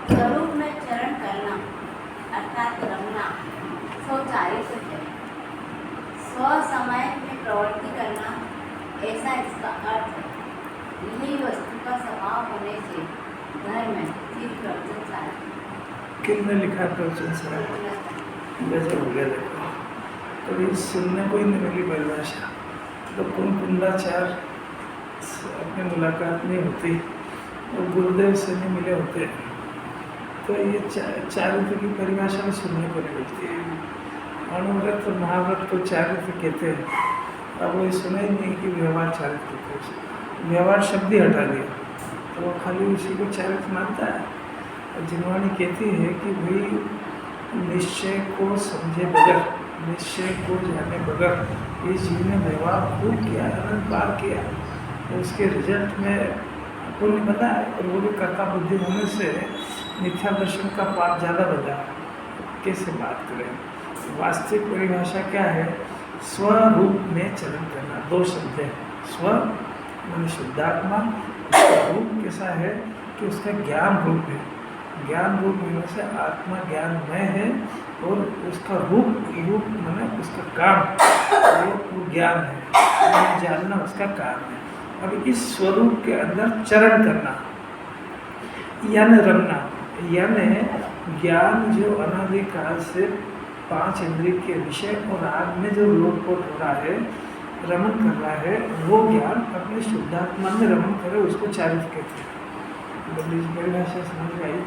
स्वरूप में चरण करना अर्थात रमना स्वचारित्र है। स्व समय में प्रवृत्ति करना ऐसा इसका अर्थ है। यही वस्तु का स्वभाव होने से घर में फिर प्रवचन सारा किसने लिखा प्रवचन सारा गजब हो गया। देखो कभी सुनने को ही नहीं मिली परिभाषा। तो कुंडाचार अपनी मुलाकात नहीं होती और गुरुदेव से नहीं मिले होते तो ये चारित्र की परिभाषा में सुनने को नहीं मिलती है। अनुव्रत और महाव्रत को चारित्र कहते हैं। अब वो सुना ही नहीं कि व्यवहार चारित्र कहते हैं। व्यवहार शब्द ही हटा दिया तो वो खाली उसी को चारित्र मानता है। और जिनवाणी कहती है कि भाई निश्चय को समझे बगैर, निश्चय को जाने बगैर ये जीव ने व्यवहार खूब किया, अनंत बार किया, तो उसके रिजल्ट में आपको नहीं पता है। और वो भी कर्ता बुद्धि होने से मिथ्या दर्शन का पाप ज़्यादा बजा। कैसे बात करें? वास्तविक परिभाषा क्या है? स्वरूप में चलन करना। दो शब्द है। स्व मान शुद्धात्मा, उसका रूप कैसा है कि उसका ज्ञान रूप है। ज्ञान रूप होने से आत्मा ज्ञानमय है और उसका रूप माने उसका काम वो ज्ञान है, जानना उसका काम है। अब इस स्वरूप के अंदर चरण करना यानी रमना, यानी ज्ञान जो अनादिकाल से पांच इंद्रिय के विषय और आग में जो लोटपोट हो रहा है, रमन कर रहा है, वो ज्ञान अपने शुद्धात्मा में रमन करे, उसको चारित्र कहते हैं। परिभाषा समझ आई?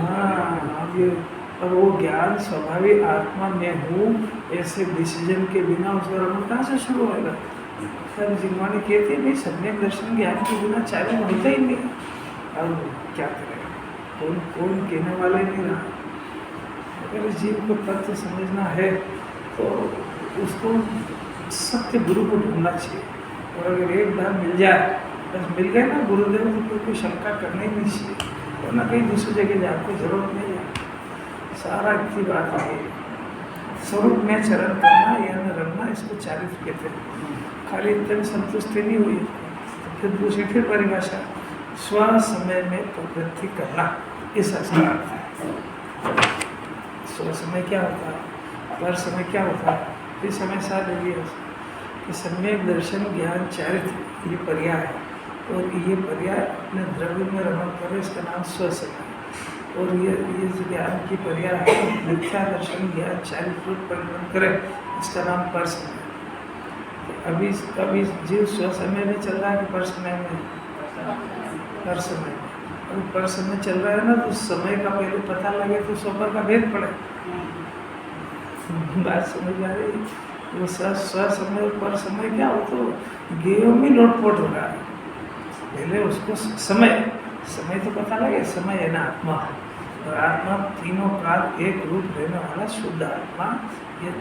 हाँ, अब ये और वो ज्ञान स्वाभाविक आत्मा में हूँ ऐसे डिसीजन के बिना उसका रमन कहाँ से शुरू होगा? सर जिनवाणी कहते हैं भाई सम्यक दर्शन ज्ञान के बिना चारण होता ही नहीं। अब क्या करें? कौन कहने वाला ही नहीं रहा। अगर इस जीव को तत्व समझना है तो उसको सत्य गुरु को ढूंढना चाहिए। और अगर एक बार मिल जाए, बस मिल गए ना गुरुदेव को, कोई शंका करनी ही नहीं चाहिए। और ना कहीं दूसरी जगह जाने की जरूरत नहीं है। सारा इतनी बात है। स्वरूप में चरण करना या रमना, इसको चारित्र कहते हैं। खाली इतने संतुष्टि नहीं हुई तो फिर दूसरी फिर परिभाषा स्व समय में प्रवृत्ति करना, इस अर्थ है। स्व समय क्या होता है? पर समय क्या होता है? फिर समय साथ लगी है कि सम्यक दर्शन ज्ञान चारित्र ये पर्याय है। और ये पर्याय अपने द्रव्य में रमन करे, इसका नाम स्व समय। और ये ज्ञान की पर्याय है मिथ्या दर्शन ज्ञान चारित्र परिणन करे, इसका नाम पर समय। अभी जीव स्व समय में चल रहा है कि पर समय में? पर समय। अभी पर समय चल रहा है ना, तो समय का पहले पता लगे तो स्वपर का भेद पड़े। बात समझ आ रही? वो स्व समय और पर समय क्या हो? तो गेयों में लोटपोट हो रहा है। पहले उसको समय तो पता लगे। समय है ना आत्मा, और आत्मा तीनों काल एक रूप रहने वाला शुद्ध आत्मा, ये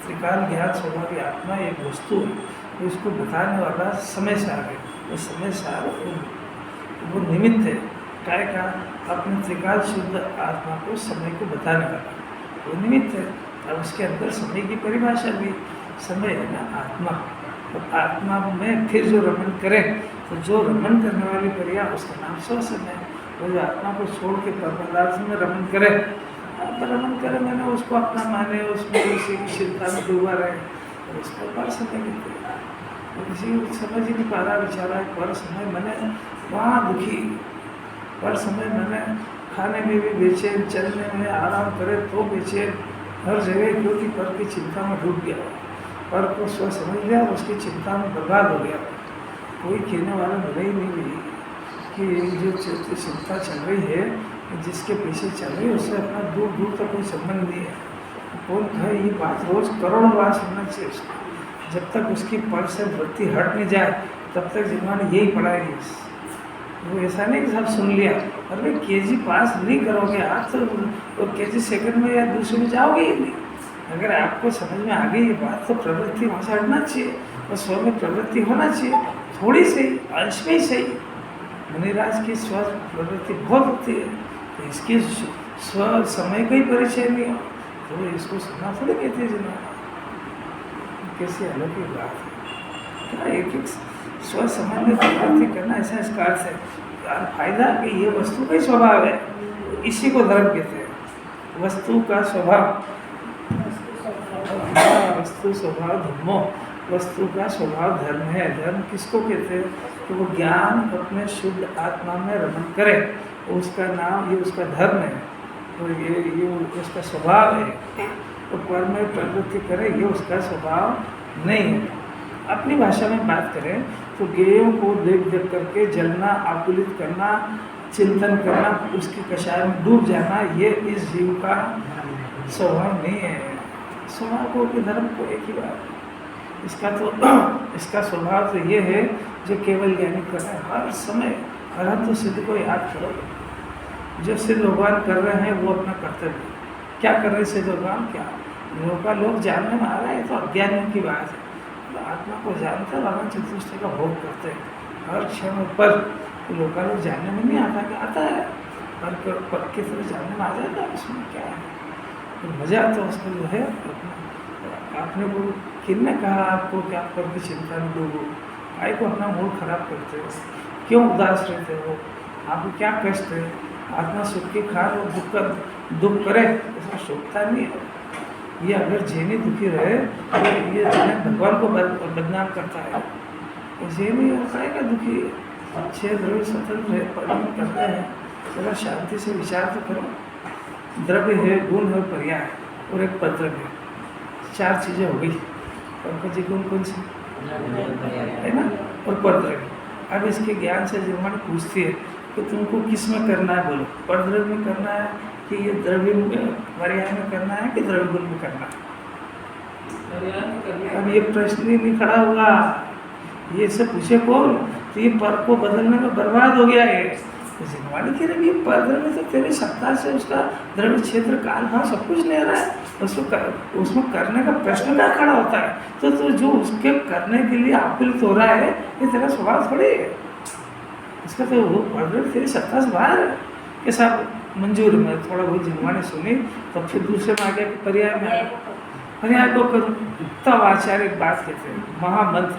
त्रिकाल ज्ञान स्वभावी आत्मा एक वस्तु है। तो इसको बताने वाला समय सार है। वो समय सार वो निमित्त है काय का? अपने त्रिकाल शुद्ध आत्मा को समय को बताने वाला वो निमित्त है। अब उसके अंदर समय की परिभाषा भी, समय है ना आत्मा। तो आत्मा में फिर जो रमन करे, तो जो रमन करने वाली पर्याय उसका नाम स्व समय। वो जो आत्मा को छोड़ के पर पदार्थ में रमन करे, मैंने उसको अपना माने, उसमें उसी की चिंता में डूबा रहे, तो उसको पर समय कहते हैं। किसी समझ ही नहीं पा रहा बेचारा है पर समय मैंने वहाँ दुखी, पर समय मैंने खाने में भी बेचैन, चलने में आराम करे तो बेचैन, हर जगह क्योंकि पर की चिंता में डूब गया। पर को स्व समझ लिया, उसकी चिंता में बर्बाद हो गया। कोई कहने वाला मिले ही नहीं कि जो चिंता चल रही है, जिसके पीछे चल रही है, उससे अपना दूर दूर तक कोई संबंध नहीं है। कौन है ये बात रोज करोड़ों बार सुनना चाहिए उसको। जब तक उसकी पर से वृत्ति हट नहीं जाए तब तक जीवन यही पढ़ाएगी। वो ऐसा नहीं कि सब सुन लिया, अरे केजी पास नहीं करोगे आप तो केजी सेकंड में या दूसरे में जाओगे ही नहीं। अगर आपको समझ में आ गई ये बात तो प्रवृत्ति वहाँ से हटना चाहिए और स्व में प्रवृत्ति होना चाहिए, थोड़ी सी अंश में ही सही। मुनिराज की स्व प्रवृत्ति बहुत होती है, तो इसकी स्व समय का ही परिचय नहीं हो तो इसको सुनना थोड़ी कहते हैं जिन्होंने। कैसी अलौकिक बात है क्या, एक एक स्व समय में प्रवृत्ति करना, ऐसा इसका अर्थ है यार फायदा कि ये वस्तु का ही स्वभाव है, इसी को धर्म कहते हैं। वस्तु का स्वभाव, वस्तु स्वभाव धर्मो, वस्तु का स्वभाव धर्म है। धर्म किसको कहते हैं कि वो ज्ञान अपने शुद्ध आत्मा में रमन करे, उसका नाम, ये उसका धर्म है, तो ये उसका स्वभाव है। तो पर में प्रवृत्ति करे, ये उसका स्वभाव नहीं है। अपनी भाषा में बात करें तो गेयों को देख देख करके जलना, आकुलित करना, चिंतन करना, उसकी कषाय में डूब जाना, ये इस जीव का स्वभाव नहीं है। स्वभाव को कि धर्म को एक ही बात, इसका स्वभाव तो ये है जो केवल ज्ञानी कर रहे हैं हर समय। अरहत तो सिद्ध को याद करो, जो सिद्ध भगवान कर रहे हैं वो अपना कर्तव्य क्या कर रहे हैं सिद्ध भगवान, क्या लोग जानने में आ रहे हैं तो अज्ञानियों की बात है। तो आत्मा को जानते हैं, भगवान चतुष्टय का भोग करते हैं हर क्षण पर। तो लोग जानने में नहीं आता कि आता है, पर की तरह जानने में आ जाता है, उसमें क्या है तो मज़ा आता है उसमें जो है। आपने वो किसने कहा आपको कि आप पर की चिंता में डूबो, आई को अपना मूड खराब करते हो, क्यों उदास रहते हो, आपको क्या कष्ट है, आत्मा सुख की खा और दुख करे, ऐसा शोभता नहीं है। ये अगर जैनी दुखी रहे तो ये भगवान को बदनाम करता है। तो जैनी होता है क्या दुखी, 6 द्रव्य स्वतंत्र है, परिणाम करते हैं। जरा शांति से विचार तो करो, द्रव्य है, गुण है, पर्याय और एक पद्रव्य, 4 चीज़ें हो गई। पंकज जी कौन सी है ना, और पद्रव्य। अब इसके ज्ञान से जिन्होंने पूछती है कि तुमको किस में करना है, बोलो पद्रव्य में करना है कि ये द्रव्य पर्याय में करना है कि द्रव्य गुण में करना है। अब ये प्रश्न ही नहीं खड़ा होगा, ये सब पूछे कौन, तो ये पर को बदलने में बर्बाद हो गया है। तो जिनवाणी कह रहे ये पद्रव्य तो तेरी सत्ता से उसका द्रव्य क्षेत्र काल भाव सब कुछ ले रहा है, उसमें करने का प्रश्न क्या खड़ा होता है। तो जो उसके करने के लिए आकुलित हो रहा है ये तेरा स्वभाव थोड़ी है, इसका तो वो पद्रव्य तेरी सत्ता से बाहर है। ये सब मंजूर में थोड़ा बहुत जिनवाणी सुनी तो फिर दूसरे में आ गया कि पर्याय में आया, पर्याय को करूँ तब आचार्य एक बात कहते हैं, महामंत्र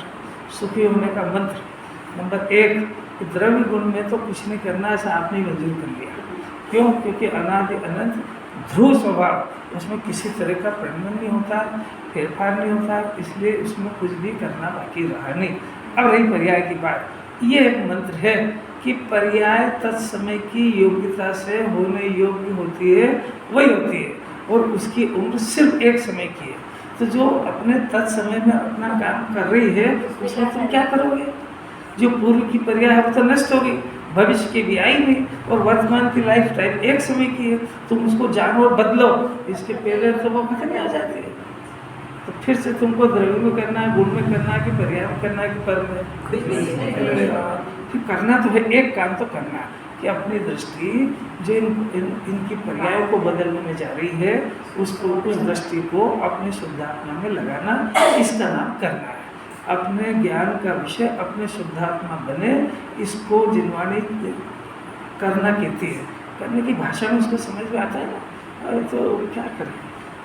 सुखी होने का मंत्र नंबर 1 कि द्रव्य गुण में तो कुछ नहीं करना, ऐसा आपने मंजूर कर लिया। क्यों, क्योंकि अनादि अनंत ध्रुव स्वभाव, उसमें किसी तरह का परिवर्तन नहीं होता, फेरफार नहीं होता, इसलिए उसमें कुछ भी करना बाकी रहा नहीं। अब रही पर्याय की बात, ये एक मंत्र है कि पर्याय तत्समय की योग्यता से होने योग्य होती है, वही होती है, और उसकी उम्र सिर्फ एक समय की है। तो जो अपने तत्समय में अपना काम कर रही है उसमें तुम क्या करोगे, जो पूर्व की पर्याय है वो तो नष्ट होगी, भविष्य की भी आई नहीं, और वर्तमान की लाइफ टाइम एक समय की है, तुम उसको जानो और बदलो, इसके पहले तो वो खत्म आ जाती है। तो फिर से तुमको द्रव्य में करना है, गुण में करना है कि पर्याय में करना है कि पर में, फिर करना तो है, एक काम तो करना है कि अपनी दृष्टि जो इनकी पर्यायों को बदलने में जा रही है उसको, उस दृष्टि को अपने शुद्धात्मा में लगाना, इसका नाम करना है। अपने ज्ञान का विषय अपने शुद्धात्मा बने, इसको जिनवाणी करना कहती है। करने की भाषा में उसको समझ में आता है ना, और तो क्या करें,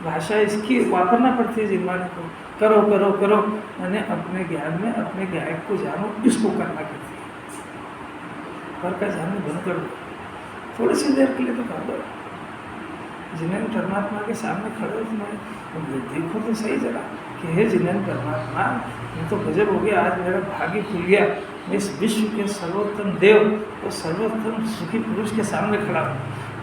भाषा इसकी वापरना पड़ती है जिनवाणी को। करो करो करो, मैंने अपने ज्ञान में अपने गायक को जानो, इसको करना कहती है। पर का जानना बंद कर दो, थोड़ी सी देर के लिए तो कर दो। जिन्हें परमात्मा के सामने खड़े हो तुम्हें देखो तो सही जरा कि हे जिन्हें परमात्मा, मैं तो गजब हो गया, आज मेरा भाग्य खुल गया, मैं इस विश्व के सर्वोत्तम देव और सर्वोत्तम सुखी पुरुष के सामने खड़ा हूँ।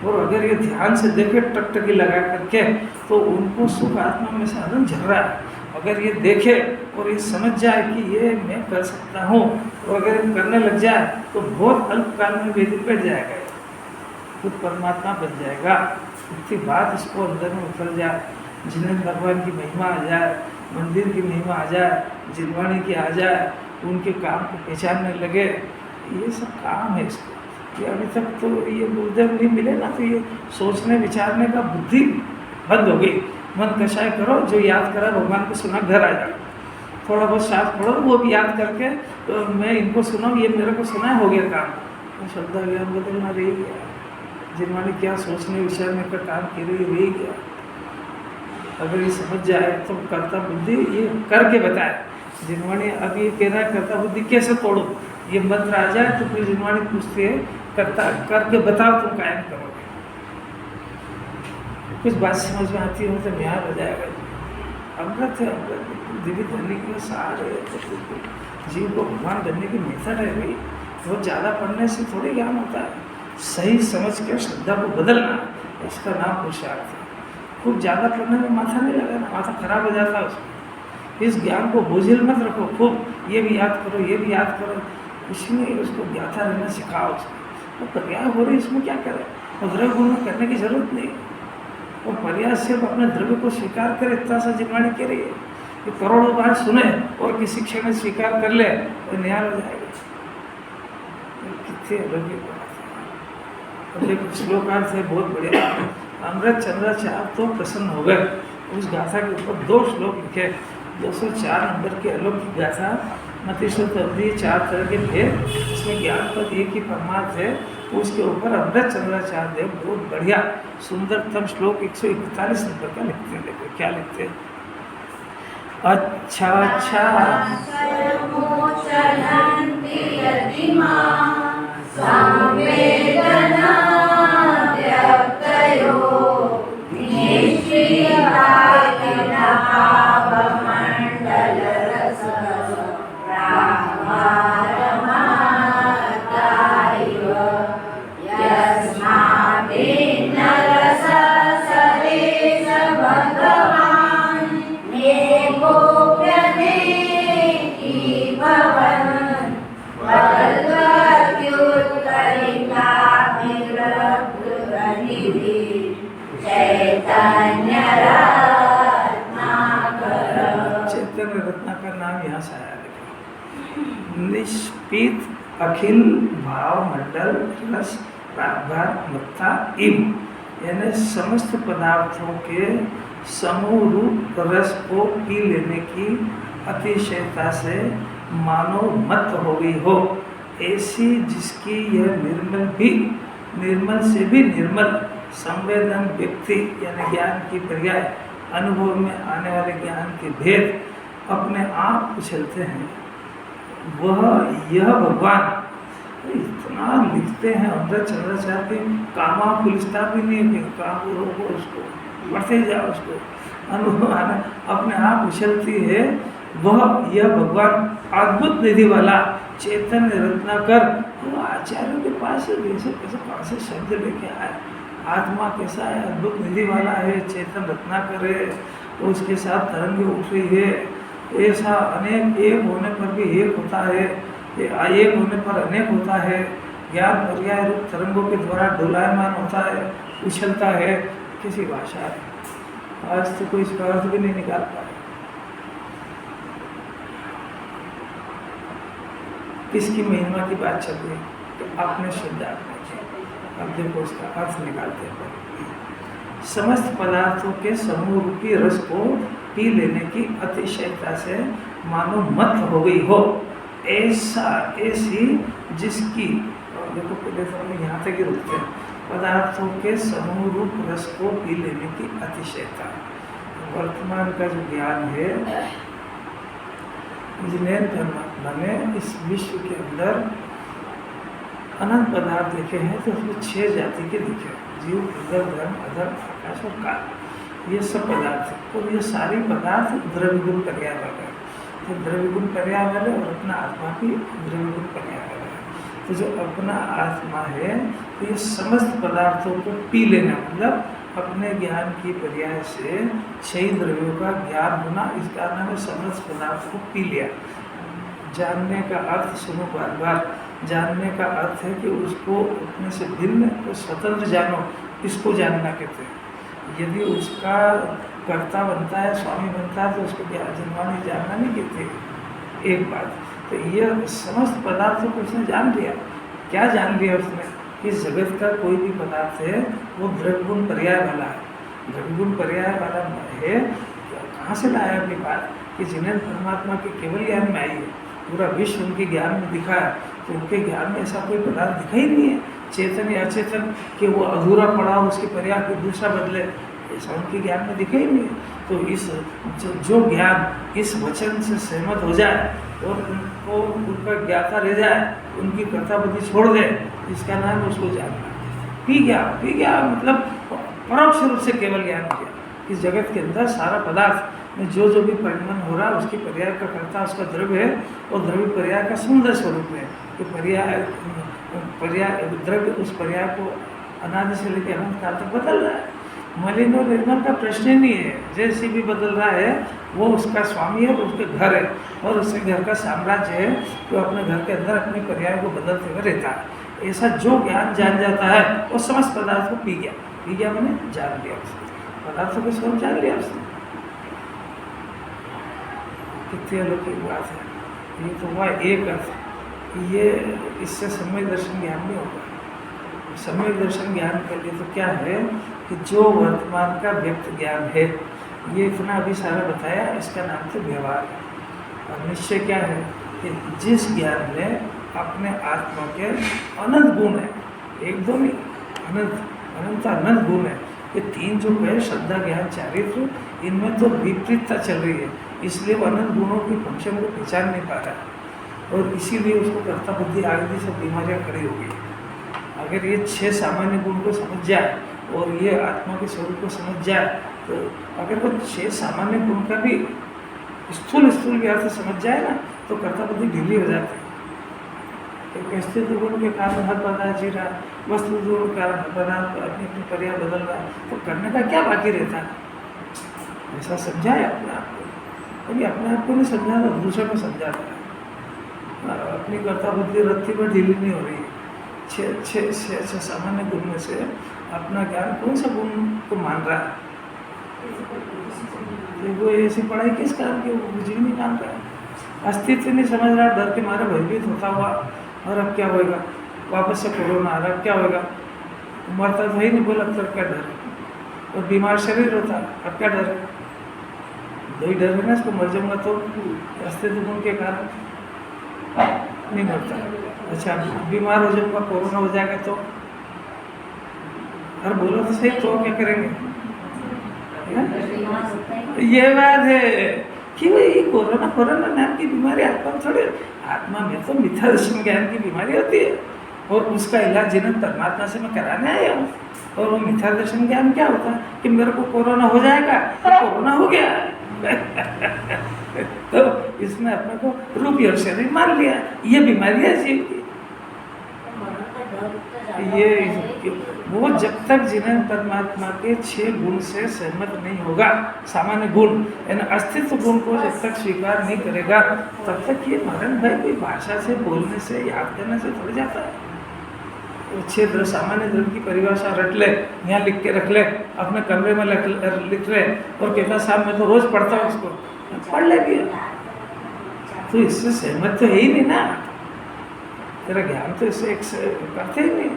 और अगर ये ध्यान से देखे टकटकी लगा करके तो उनको सुख आत्मा में से आनंद झर रहा है। अगर ये देखे और ये समझ जाए कि ये मैं कर सकता हूँ, और अगर ये करने लग जाए तो बहुत अल्पकाल में वेदी बैठ जाएगा, खुद परमात्मा बन जाएगा। इतनी बात इसको अंदर में उतर जाए, जिन्हें भगवान की महिमा आ जाए, मंदिर की महिमा आ जाए, जिनवाणी की आ जाए, उनके काम को पहचानने लगे, ये सब काम है इसको। ये अभी तक तो ये गुरुदेव नहीं मिले ना, तो ये सोचने विचारने का बुद्धि बंद हो गई। मन कषाय करो, जो याद करा भगवान को सुना, घर आ जाओ, थोड़ा बहुत शास्त्र पढ़ो, वो भी याद करके तो मैं इनको सुनाऊँ, ये मेरे को सुना है, हो गया काम। तो श्रद्धा ज्ञान बदलना रह गया, जिन्होंने क्या सोचने विचारने का काम किया रह गया। अगर ये समझ जाए तो कर्ता बुद्धि ये करके बताए। जिन्होंने अब ये कह रहा है कर्ता बुद्धि कैसे तोड़ो, ये मंत्र आ जाए तो फिर जिन्होंने पूछते है कर्ता करके बताओ तुम कायम करोगे। कुछ बात समझ में आती हो तो न्याय हो जाएगा। अमृत है, अमृत दिव्य धरने के सार है, जीव को भगवान बनने की मेथड है भाई। बहुत ज़्यादा पढ़ने से थोड़ी ज्ञान होता है, सही समझ के श्रद्धा को बदलना, इसका नाम पुरुषार्थ है। खूब ज़्यादा पढ़ने में माथा नहीं लगाना, माथा खराब हो जाता है उसको। इस ज्ञान को बोझिल मत रखो, खूब ये भी याद करो, ये भी याद करो, कुछ नहीं, उसको ज्ञाता रहना सिखाओ उसको। तो पर्याय हो रही, इसमें क्या करें, और द्रव्य गुण करने की जरूरत नहीं। और पर्याय सिर्फ अपने द्रव्य को स्वीकार करे, इतना सा जिम्मानी कह रही है कि करोड़ों बार सुने और किसी क्षण में स्वीकार कर ले तो न्याय हो जाएगा। कितने अलौकिक बात है। एक श्लोकार्थ है बहुत बढ़िया, अमृत चंद्राचार्य तो प्रसन्न हो गए। उस गाथा के ऊपर 2 श्लोक लिखे, 204 नंबर की अलौकिक गाथा, मतिश्रुत अवधि 4 तरह के भेद, इसमें ज्ञान पद एक ही परमार्थ है। उसके ऊपर अमृत चंद्राचार्य देव बहुत बढ़िया सुंदरतम श्लोक 141 नंबर का लिखते हैं। देखो क्या लिखते हैं, अच्छा अच्छा चैतन्य रत्नाकर नाम यहाँ से आया। देखो, निष्पीत अखिल भाव मंडल रस प्रागभार मत्ता इव, यानी समस्त पदार्थों के समूह रूप रस को पी लेने की अतिशयता से मानो मत हो गई हो, ऐसी जिसकी यह निर्मल से भी निर्मल संवेदन व्यक्ति, यानी ज्ञान की पर्याय अनुभव में आने वाले ज्ञान के भेद अपने आप उछलते हैं, वह यह भगवान। इतना लिखते हैं अमृत चंद्राचार्य के, कामा पुलिसता भी नहीं है, काम रोको उसको, बढ़ते जाओ उसको, अनुभव आने अपने आप उछलती है। वह यह भगवान अद्भुत निधि वाला चैतन्य रत्नाकर, वो आचार्यों के पास कैसे पास से शब्द लेके आए, आत्मा कैसा है, अद्भुत निधि वाला है, चेतन रत्नाकर है, तो उसके साथ तरंगे उठ रही है। ऐसा अनेक, एक होने पर भी एक होता है, एक होने पर अनेक होता है, ज्ञान पर्याय रूप तरंगों के द्वारा डोलायमान होता है, उछलता है। किसी भाषा है, आज तो कोई इसका अर्थ भी नहीं निकाल पाया। किसकी महिमा की बात चल रही है, तो आपने श्रद्धा की। अब देखो उसका अर्थ निकालते हैं। समस्त पदार्थों के समूह रूपी रस को पी लेने की अतिशयता से मानो मत हो गई हो, ऐसी जिसकी, देखो पहले तो हम यहाँ तक ही रुकते हैं, पदार्थों के समूह रूप रस को पी लेने की अतिशयता। वर्तमान का जो ज्ञान है, इंजीनियर परमात्मा ने इस विश्व के अंदर अनंत पदार्थ देखे हैं, तो उसमें 6 जाति के दिखे, जीव, भूगल, धर्म, अधर्म, आकाश और काल, ये सब पदार्थ है। और ये सारे पदार्थ द्रव्य गुण पर्याय वाले हैं, तो द्रव्य गुण पर्याय वाले और अपना आत्मा भी द्रव्य गुण पर्याय वाले हैं। तो जो अपना आत्मा है, तो ये समस्त पदार्थों को पी लेना, मतलब अपने ज्ञान की पर्याय से 6 द्रव्यों का ज्ञान होना, इस कारण में समस्त पदार्थ को पी लिया। जानने का अर्थ सुनो बार बार, जानने का अर्थ है कि उसको अपने से भिन्न और स्वतंत्र जानो, इसको जानना कहते हैं। यदि उसका कर्ता बनता है, स्वामी बनता है, तो उसको जनवानी जानना नहीं कहते। एक बात, तो ये समस्त पदार्थों को उसने जान लिया। क्या जान लिया उसने? कि जगत का कोई भी पदार्थ है वो द्रव्यगुण पर्याय वाला है। द्रव्यगुण पर्याय वाला है, कहाँ से लाया अपनी बात? कि जिन्हें परमात्मा के केवल ज्ञान में आई है, पूरा विश्व उनके ज्ञान में दिखा है, तो उनके ज्ञान में ऐसा कोई पदार्थ दिखा ही नहीं है, चेतन या अचेतन, कि वो अधूरा पड़ा और उसके पर्याय को दूसरा बदले, ऐसा उनके ज्ञान में दिखा ही नहीं है। तो इस जो ज्ञान इस वचन से सहमत हो जाए और उनको उनका ज्ञाता रह जाए, उनकी कर्ता बुद्धि छोड़ दे, इसका नाम है उसको जानना। पी गया मतलब परोक्ष रूप से केवल ज्ञान किया। इस जगत के अंदर सारा पदार्थ में जो भी परिणमन हो रहा है उसकी पर्याय का कर्ता उसका द्रव्य है, और द्रव्य पर्याय का सुंदर स्वरूप है कि पर्याय द्रव्य उस पर्याय को अनादि से लेकर अनंत काल तक बदल रहा है। मलिन और निर्मल का प्रश्न ही नहीं है, जैसे भी बदल रहा है वो उसका स्वामी है, उसके घर है, और उसके घर का साम्राज्य है, जो अपने घर के अंदर अपने पर्याय को बदलते हुए रहता है। ऐसा जो ज्ञान जान जाता है वो समस्त पदार्थ को पी गया मैंने जान लिया, उसने पदार्थों के स्वरूप जान लिया उसने। कितनी अलौकिक बात है। ये तो हुआ एक अर्थ। ये इससे सम्यक दर्शन ज्ञान नहीं होगा। सम्यक दर्शन ज्ञान के लिए तो क्या है कि जो वर्तमान का व्यक्त ज्ञान है, ये इतना अभी सारा बताया, इसका नाम तो व्यवहार है। और निश्चय क्या है कि जिस ज्ञान में अपने आत्मा के अनंत गुण है, एक दो नहीं, अनंत गुण है। ये तीन जो है श्रद्धा ज्ञान चारित्र, इनमें तो विपरीतता चल रही है, इसलिए वो अनंत गुणों की फंक्शन को पहचान नहीं पा रहा है, और इसीलिए उसको कर्ता बुद्धि आदि सब बीमारियाँ खड़ी हो गई। अगर ये 6 सामान्य गुण को समझ जाए और ये आत्मा के स्वरूप को समझ जाए, तो अगर वो 6 सामान्य गुण का भी स्थूल व्यास समझ जाए ना, तो कर्ता बुद्धि ढीली हो जाती है। अस्तित्व गुण के कारण हर पदार्थ जी रहा, वस्तु गुण के कारण हर पदार्थ अपनी अपनी पर्याय बदल रहा है, तो करने का क्या बाकी रहता है? ऐसा समझाए अपने आप को। कभी अपने आप को नहीं समझा तो दूसरे को समझाता है। अपनी कर्ता बुद्धि रत्ती पर ढीली नहीं हो रही है। छह सामान्य गुण में से अपना ज्ञान कौन सा गुण को मान रहा है? वो ऐसी पढ़ाई किस कारण की, वो कुछ भी नहीं मान रहा है, अस्तित्व नहीं समझ रहा, डर के मारे भयभीत होता हुआ, और अब क्या होएगा, वापस से कोरोना आ रहा, अब क्या होएगा, मरता तो ही नहीं, बोला अब क्या डर है, और बीमार शरीर होता, अब क्या डर है? दो ही डर है ना, इसको मर जाऊंगा तो अस्तित्व गुण के कारण नहीं मरता। अच्छा, बीमार हो जाऊंगा, कोरोना हो जाएगा तो, और बोलो तो सही, तो क्या करेंगे? ये बात है कि भाई कोरोना नाम की बीमारी आत्मा में थोड़ी, आत्मा में तो मिथ्या दर्शन ज्ञान की बीमारी होती है, और उसका इलाज जिन्हें परमात्मा से मैं कराने आया हूँ। और वो मिथ्या दर्शन ज्ञान क्या होता है कि मेरे को कोरोना हो जाएगा, तो कोरोना हो गया तो इसने अपने को रूपी और शरीर मान लिया। ये बीमारी है जीव की। ये वो जब तक जिन्हें परमात्मा के 6 गुण से सहमत नहीं होगा, सामान्य गुण यानी अस्तित्व गुण को जब तक स्वीकार नहीं करेगा, तब तक ये मरण भाई कोई भाषा से बोलने से याद करने से थोड़ा जाता है। 6 सामान्य धर्म की परिभाषा रट ले, यहाँ लिख के रख ले, अपने कमरे में लिख ले, और कहता साहब मैं तो रोज पढ़ता हूँ उसको, पढ़ ले भी, तो इससे सहमत तो है ही नहीं ना, तेरा ज्ञान तो इससे करते ही नहीं।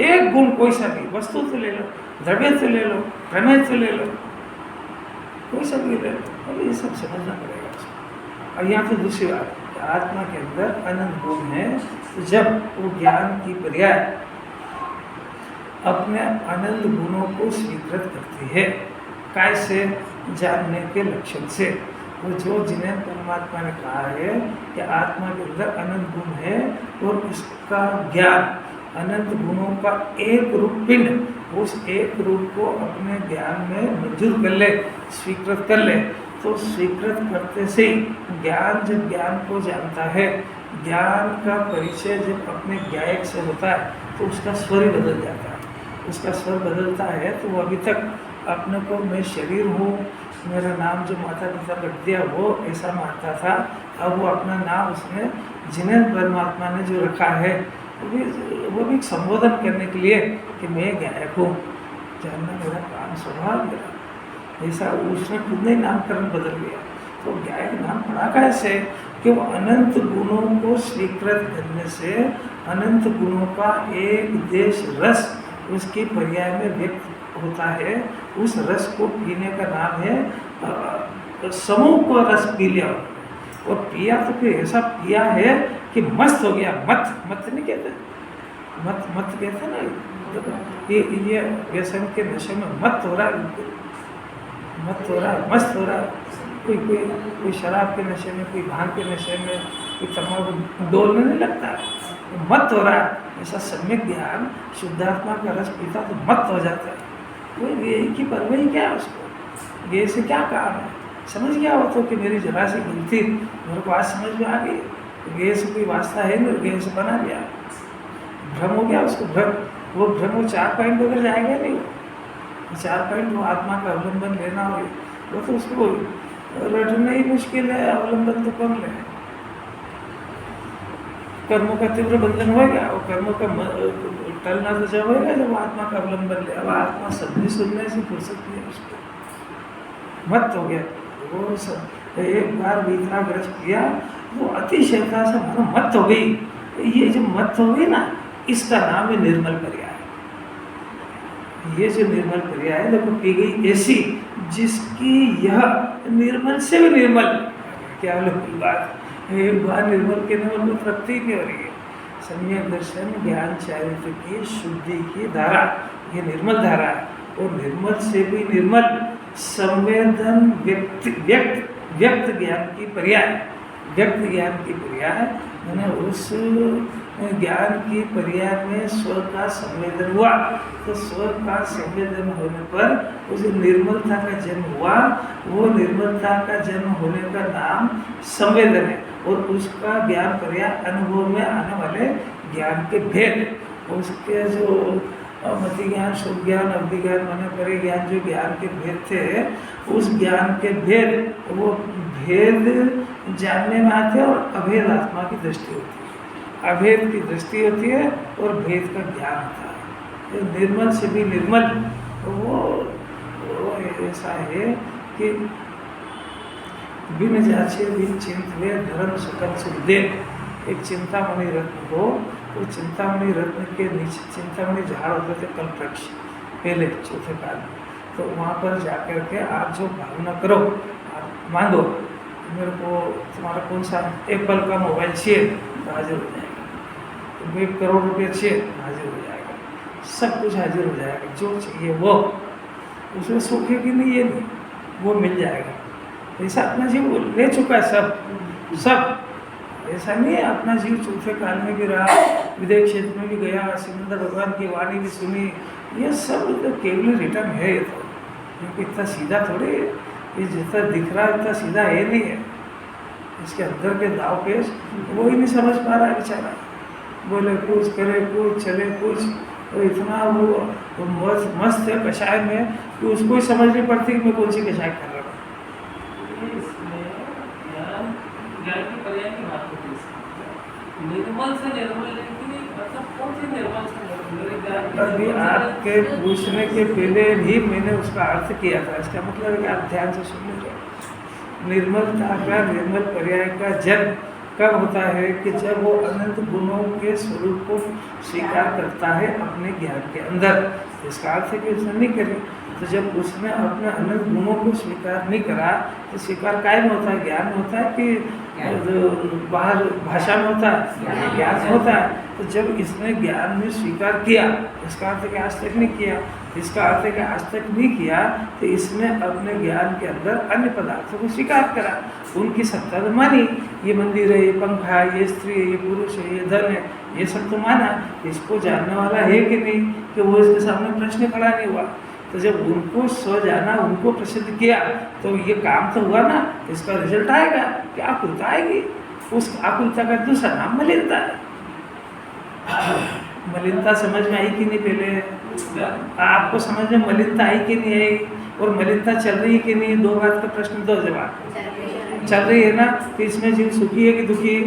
एक गुण कोई सा भी, वस्तु तो ले लो, द्रव्य तो ले लो, प्रमेय तो ले लो, कोई सा भी ले लो, अभी ये सब समझना पड़ेगा उसको। और यहाँ तो दूसरी बात, आत्मा के अंदर अनंत गुण है, तो जब वो ज्ञान की पर्याय अपने अनंत गुणों को स्वीकृत करती है, काय से? जानने के लक्षण से। वो जो जिन्हें परमात्मा ने कहा है कि आत्मा के अंदर अनंत गुण है, और उसका ज्ञान अनंत गुणों का एक रूप पिंड, उस एक रूप को अपने ज्ञान में मंजूर कर ले, स्वीकृत कर ले, तो स्वीकृत करते से ज्ञान जब ज्ञान को जानता है, ज्ञान का परिचय जब अपने ज्ञायक से होता है, तो उसका स्वर ही बदल जाता है। उसका स्वर बदलता है तो वो अभी तक अपने को मैं शरीर हूँ, मेरा नाम जो माता पिता रख दिया वो ऐसा मानता था, अब वो अपना नाम उसने जिन्हें परमात्मा ने जो रखा है वो भी संबोधन करने के लिए कि मैं गायक हूँ, जानना मेरा काम स्वभाव मेरा, ऐसा उसने खुद ने नामकरण बदल लिया। तो गायक नाम पड़ा कैसे? कि वो अनंत गुणों को स्वीकृत करने से अनंत गुणों का एक देश रस उसके पर्याय में व्यक्त होता है। उस रस को पीने का नाम है समूह को रस पी लिया, और पिया तो फिर ऐसा पिया है कि मस्त हो गया। मत नहीं कहते, मत कहते ना, ये व्यसन के नशे में मत हो रहा है, मत हो रहा है, मस्त हो रहा है। कोई शराब के नशे में, कोई भांग के नशे में, कोई तम्बाकू डोलने नहीं लगता, मत हो रहा है। ऐसा सम्यक ज्ञान शुद्धात्मा का रस पीता तो मत हो जाता है। कोई ये की परवाही क्या है उसको, ये से क्या काम है, समझ गया वो तो कि मेरी जरा सी गलती मेरे को आज समझ में आ गई। ये से कोई वास्ता है नहीं, ये से बना लिया, भ्रम हो गया उसको, भ्रम। वो भ्रम वो 4 पॉइंट वगैरह जाएगा नहीं, वो 4 पॉइंट वो आत्मा का अवलंबन लेना हो, वो तो उसको रटना ही मुश्किल है। अवलंबन तो कौन ले, कर्मों का तीव्र बंधन होगा, और कर्मों का टलना तो जब होगा जब आत्मा का अवलंबन ले। अब आत्मा सब्जी सुनने से फुर्सत नहीं है उसको, मत हो गया वो सब। एक बार वीतराग्रस्त किया वो अतिशयता से मानो मत हो गई। ये जो मत हो गई ना, इसका नाम है निर्मल पर्याय। ये जो निर्मल पर्याय है, देखो पी गई ऐसी जिसकी यह निर्मल से भी निर्मल, क्या लोग बात, एक बार निर्मल के निर्मल में तृप्ति नहीं हो रही है। सम्यक दर्शन ज्ञान चारित्र की शुद्धि की धारा, ये निर्मल धारा है। और निर्मल से भी निर्मल संवेदन व्यक्त ज्ञान की पर्याय, व्यक्त ज्ञान की पर्याय मैंने उस ज्ञान की पर्याय में स्व का संवेदन हुआ, तो स्व का संवेदन होने पर उस निर्मलता का जन्म हुआ। वो निर्मलता का जन्म होने का नाम संवेदन है, और उसका ज्ञान पर्याय अनुभव में आने वाले ज्ञान के भेद, उसके जो मति ज्ञान, शुभ ज्ञान, अवधि ज्ञान, माने परे ज्ञान, जो ज्ञान के भेद थे, उस ज्ञान के भेद, वो भेद जानने में आते हैं, और अभेद आत्मा की दृष्टि होती है। अभेद की दृष्टि होती है और भेद का ज्ञान होता है। निर्मल से भी निर्मल वो ऐसा है कि बिन जाचे बिन चिंतवे धर्म सकल सुख दे। एक चिंतामणि रत्न को, वो चिंतामणि रत्न के नीचे चिंतामणि झाड़ होते थे कल वृक्ष पहले चौथे काल में, तो वहाँ पर जाकर के आप जो भावना करो, आप मांगो मेरे को तुम्हारा कौन सा एप्पल का मोबाइल चाहिए, तो हाजिर हो जाएगा। तुमको 1 करोड़ रुपये चाहिए, हाजिर हो जाएगा। सब कुछ हाजिर हो जाएगा, जो चाहिए वो, उसमें सूखे की नहीं, ये नहीं, वो मिल जाएगा। ऐसा अपना जीव ले चुका है सब। ऐसा नहीं है, अपना जीव चौथे काल में भी रहा, विदेश क्षेत्र में भी गया, सिमंदर भगवान की वाणी भी सुनी, ये सब तो केवल रिटर्न है। ये तो इतना सीधा थोड़ी है, ये जितना दिख रहा है इतना सीधा है नहीं है। इसके अंदर के दाव पेश वो ही नहीं समझ पा रहा है बेचारा। बोले कुछ, करे कुछ, चले कुछ, तो इतना वो मस्त है कषाय में कि उसको ही समझ नहीं पड़ती कि मैं कौन सी कषाय कर रहा हूँ। ज्ञान की पर्याय की बात होती है, निर्मल से निर्मल, लेकिन मतलब कौन सी निर्मल से निर्मल? अभी आपके पूछने के पहले ही मैंने उसका अर्थ किया था। इसका मतलब है कि आप ध्यान से सुन लीजिए। निर्मलता का, निर्मल पर्याय का जन्म कब होता है कि जब वो अनंत गुणों के स्वरूप को स्वीकार करता है अपने ज्ञान के अंदर। इसका अर्थ है कि उसने नहीं करी, तो जब उसने अपने अनंत गुणों को स्वीकार नहीं करा, तो स्वीकार काय में होता है? ज्ञान में होता है कि बाहर भाषा में होता है? ज्ञान में होता है। तो जब इसने ज्ञान में स्वीकार किया, इसका अर्थ है कि आज तक नहीं किया, इसका अर्थ है कि आज तक नहीं किया, तो इसने अपने ज्ञान के अंदर अन्य पदार्थों को स्वीकार करा, उनकी सत्ता तो मानी। ये मंदिर है, ये पंखा है, ये स्त्री है, ये पुरुष है, ये धन है, ये सब तो माना। इसको जानने वाला है कि नहीं, कि वो इसके सामने प्रश्न खड़ा नहीं हुआ। तो जब उनको स्व जाना, उनको प्रसिद्ध किया, तो ये काम तो हुआ ना। इसका रिजल्ट आएगा कि आकुलता आएगी। उस आकुलता का दूसरा नाम मलिनता है। मलिनता समझ में आई कि नहीं? पहले आपको समझ में मलिनता आई कि नहीं आई, और मलिनता चल रही है कि नहीं? 2 बात का प्रश्न, 2 जवाब। चल रही है ना, तो इसमें जीव सुखी है कि दुखी?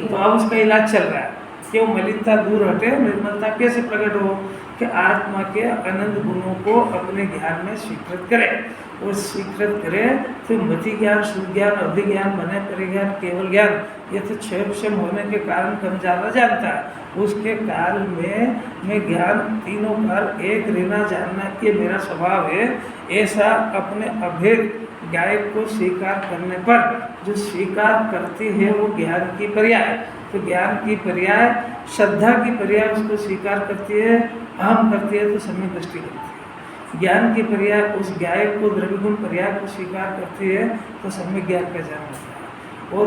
तो अब उसका इलाज चल रहा है। कि वो मलिनता दूर हटे, निर्मलता कैसे प्रकट हो कि आत्मा के अनंत गुणों को अपने ज्ञान में स्वीकृत करे। और स्वीकृत करे तो मति ज्ञान, शुद्ध ज्ञान, अवधि ज्ञान, मन परिज्ञान, केवल ज्ञान, ये तो क्षय विषम होने के कारण कम ज़्यादा जानता है। उसके काल में मैं ज्ञान तीनों काल एक रहना जानना ये मेरा स्वभाव है, ऐसा अपने अभेद गायक को स्वीकार करने पर जो स्वीकार करती है वो ज्ञान की पर्याय। तो ज्ञान की पर्याय, श्रद्धा की पर्याय उसको स्वीकार करती है, अहम करती है तो सम्यक दृष्टि करती है। ज्ञान की पर्याय उस गायक को, द्रव्य गुण पर्याय को स्वीकार करती है तो सम्यक ज्ञान का जन्म होता है। और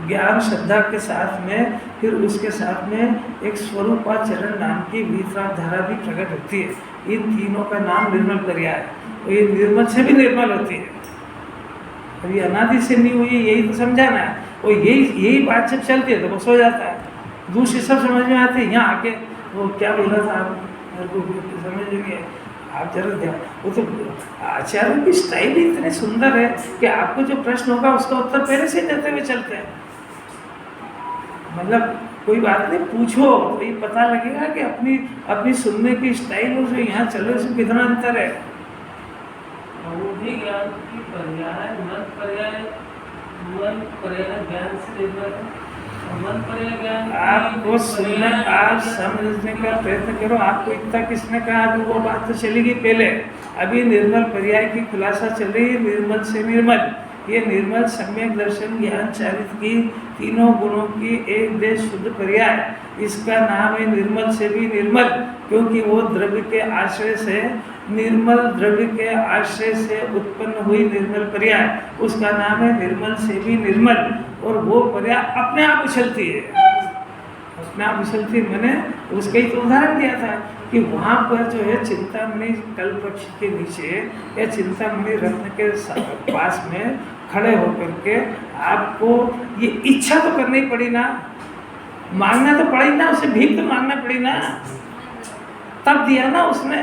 ज्ञान श्रद्धा के साथ में फिर उसके साथ में एक स्वरूपाचरण नाम की विचारधारा भी प्रकट होती है। इन तीनों का नाम निर्मल पर्याय है। और ये निर्मल से भी निर्मल होती है, अभी अनादि से नहीं हुई, यही तो समझाना है। और यही बात जब चलती है तो बस हो जाता है, दूसरी सब समझ में आती है। यहाँ आके वो क्या बोला था आप मेरे को समझ नहीं, आप जरा ध्यान, वो तो आचार्यों की स्टाइल ही इतनी सुंदर है कि आपको जो प्रश्न होगा उसका उत्तर पहले से देते हुए चलते हैं। मतलब कोई बात नहीं, पूछो तो ये पता लगेगा कि अपनी सुनने की स्टाइल और जो यहाँ चले उसमें कितना अंतर है। वो भी ज्ञान की पर्याय, मन पर्याय ज्ञान से निर्भर है। मन पर्याय ज्ञान आपको सुनने, आप समझने का प्रयत्न करो। आपको इतना किसने कहा? अभी वो बात तो चलेगी पहले। अभी निर्मल पर्याय की खुलासा चल रही है, निर्मल से निर्मल। ये निर्मल सम्यक दर्शन ज्ञान चारित की तीनों गुणों की एक देश शुद्ध पर्याय, इसका नाम है निर्मल से भी निर्मल, क्योंकि वो द्रव्य के आश्रय से, निर्मल द्रव्य के आश्रय से उत्पन्न हुई निर्मल पर्याय, उसका नाम है निर्मल से भी निर्मल। और वो पर्याय अपने आप उछलती है, अपने आप उछलती। मैंने उसका ही तो उदाहरण दिया था कि वहाँ पर जो है चिंतामणि कल्प वृक्ष के नीचे या चिंतामणि रत्न के पास में खड़े होकर के आपको ये इच्छा तो करनी पड़ी ना, मांगना तो पड़ी ना, उसे भीख तो मांगना पड़ी ना, तब दिया ना उसने।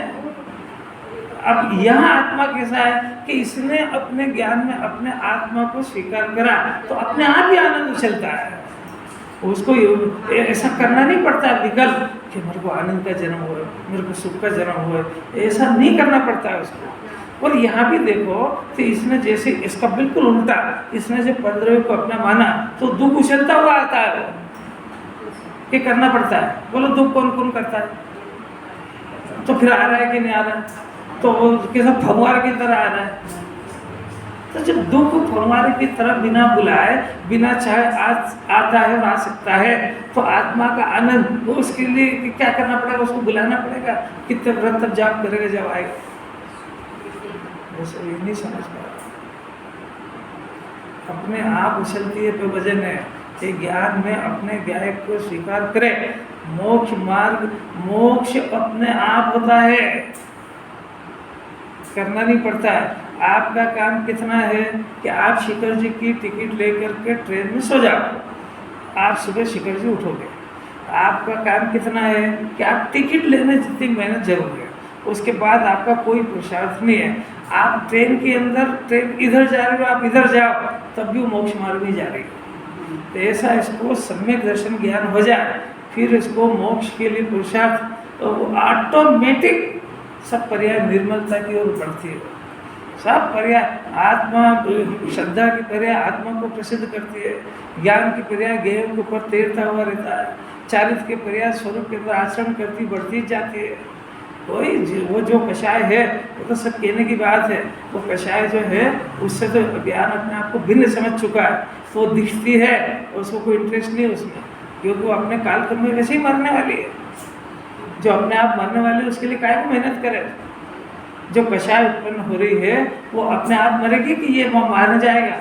अब यहाँ आत्मा कैसा है कि इसने अपने ज्ञान में अपने आत्मा को स्वीकार करा तो अपने आप ही आनंद उछलता है। उसको ऐसा करना नहीं पड़ता विकल्प कि मेरे को आनंद का जन्म हो, मेरे को सुख का जन्म हो, ऐसा नहीं करना पड़ता है उसको। और यहाँ भी देखो तो इसने जैसे इसका बिल्कुल उल्टा, इसने जब परद्रव्य को अपना माना तो दुख उछलता हुआ आता है, ये करना पड़ता है। बोलो दुख कौन कौन करता है? तो फिर आ रहा है कि नहीं आ रहा है? तो कैसा फव्वारे की तरह आ रहा है। तो जब दुख फव्वारे की तरह बिना बुलाए, बिना चाहे आता है और आ सकता है, तो आत्मा का आनंद, वो उसके लिए क्या करना पड़ेगा? उसको बुलाना पड़ेगा। कितने व्रत तब जाप करेगा जब आएगा? वैसे ये नहीं समझ पा रहा, अपने आप उछलती है पे वजन है कि ज्ञान में अपने गायक को स्वीकार करे। मोक्ष मार्ग, मोक्ष अपने आप होता है, करना नहीं पड़ता है। आपका काम कितना है कि आप शिखर जी की टिकट लेकर के ट्रेन में सो जाओ, आप सुबह शिखर जी उठोगे। आपका काम कितना है कि आप टिकट लेने जितनी मेहनत जरूर है, उसके बाद आपका कोई पुरुषार्थ नहीं है। आप ट्रेन के अंदर, ट्रेन इधर जा रहे हो, आप इधर जाओ, तब भी मोक्ष मार्ग में जा रही है। तो ऐसा इसको सम्यक दर्शन ज्ञान हो जाए, फिर इसको मोक्ष के लिए पुरुषार्थ, तो वो ऑटोमेटिक सब पर्याय निर्मलता की ओर बढ़ती है। सब पर्याय आत्मा, श्रद्धा की पर्याय आत्मा को प्रसिद्ध करती है, ज्ञान की पर्याय ज्ञेय के ऊपर तैरता हुआ रहता है, चारित्र के पर्याय स्वरूप के अंदर आचरण करती बढ़ती जाती है। वही वो जो कषाय है वो तो सब कहने की बात है। वो कषाय जो है उससे तो ज्ञान अपने आप को भिन्न समझ चुका है, तो वो दिखती है, उसको कोई इंटरेस्ट नहीं उसमें, क्योंकि वो अपने कालक्रम में वैसे ही मरने वाली है। जो अपने आप मरने वाले है उसके लिए काहे को मेहनत करे? जो कषाय उत्पन्न हो रही है वो अपने आप मरेगी कि ये मारने जाएगा?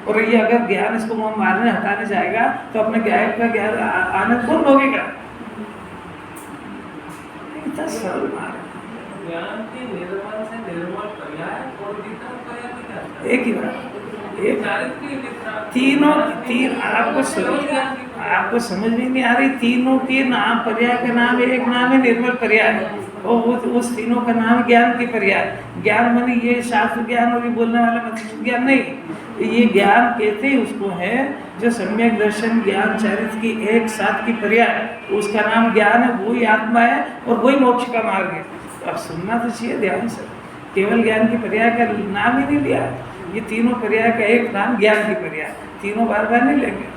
और ये अगर ज्ञान इसको मारने हटाने जाएगा तो अपने गायक का ज्ञान आनंद कौन भोगेगा? इतना सरल ज्ञान की निर्मल से निर्मल पर्याय और वितरण पर्याय भी क्या है? एक ही बात, एक चारित्र की वितरण तीन आपको समझ में नहीं आ रही। तीनों के नाम पर्याय का नाम एक नाम है निर्मल पर्याय। और उस तीनों का नाम ज्ञान की पर्याय। ज्ञान माने ये शास्त्र ज्ञान और ये बोलने वाला मतलब ज्ञान नहीं, ये ज्ञान कहते ही उसको है जो सम्यक दर्शन ज्ञान चरित्र की एक साथ की पर्याय, उसका नाम ज्ञान है, वही आत्मा है और वही मोक्ष का मार्ग है। तो अब सुनना तो चाहिए ध्यान से, केवल ज्ञान की पर्याय का नाम ही नहीं लिया, ये तीनों पर्याय का एक नाम ज्ञान की पर्याय, तीनों बार बार नहीं लेंगे।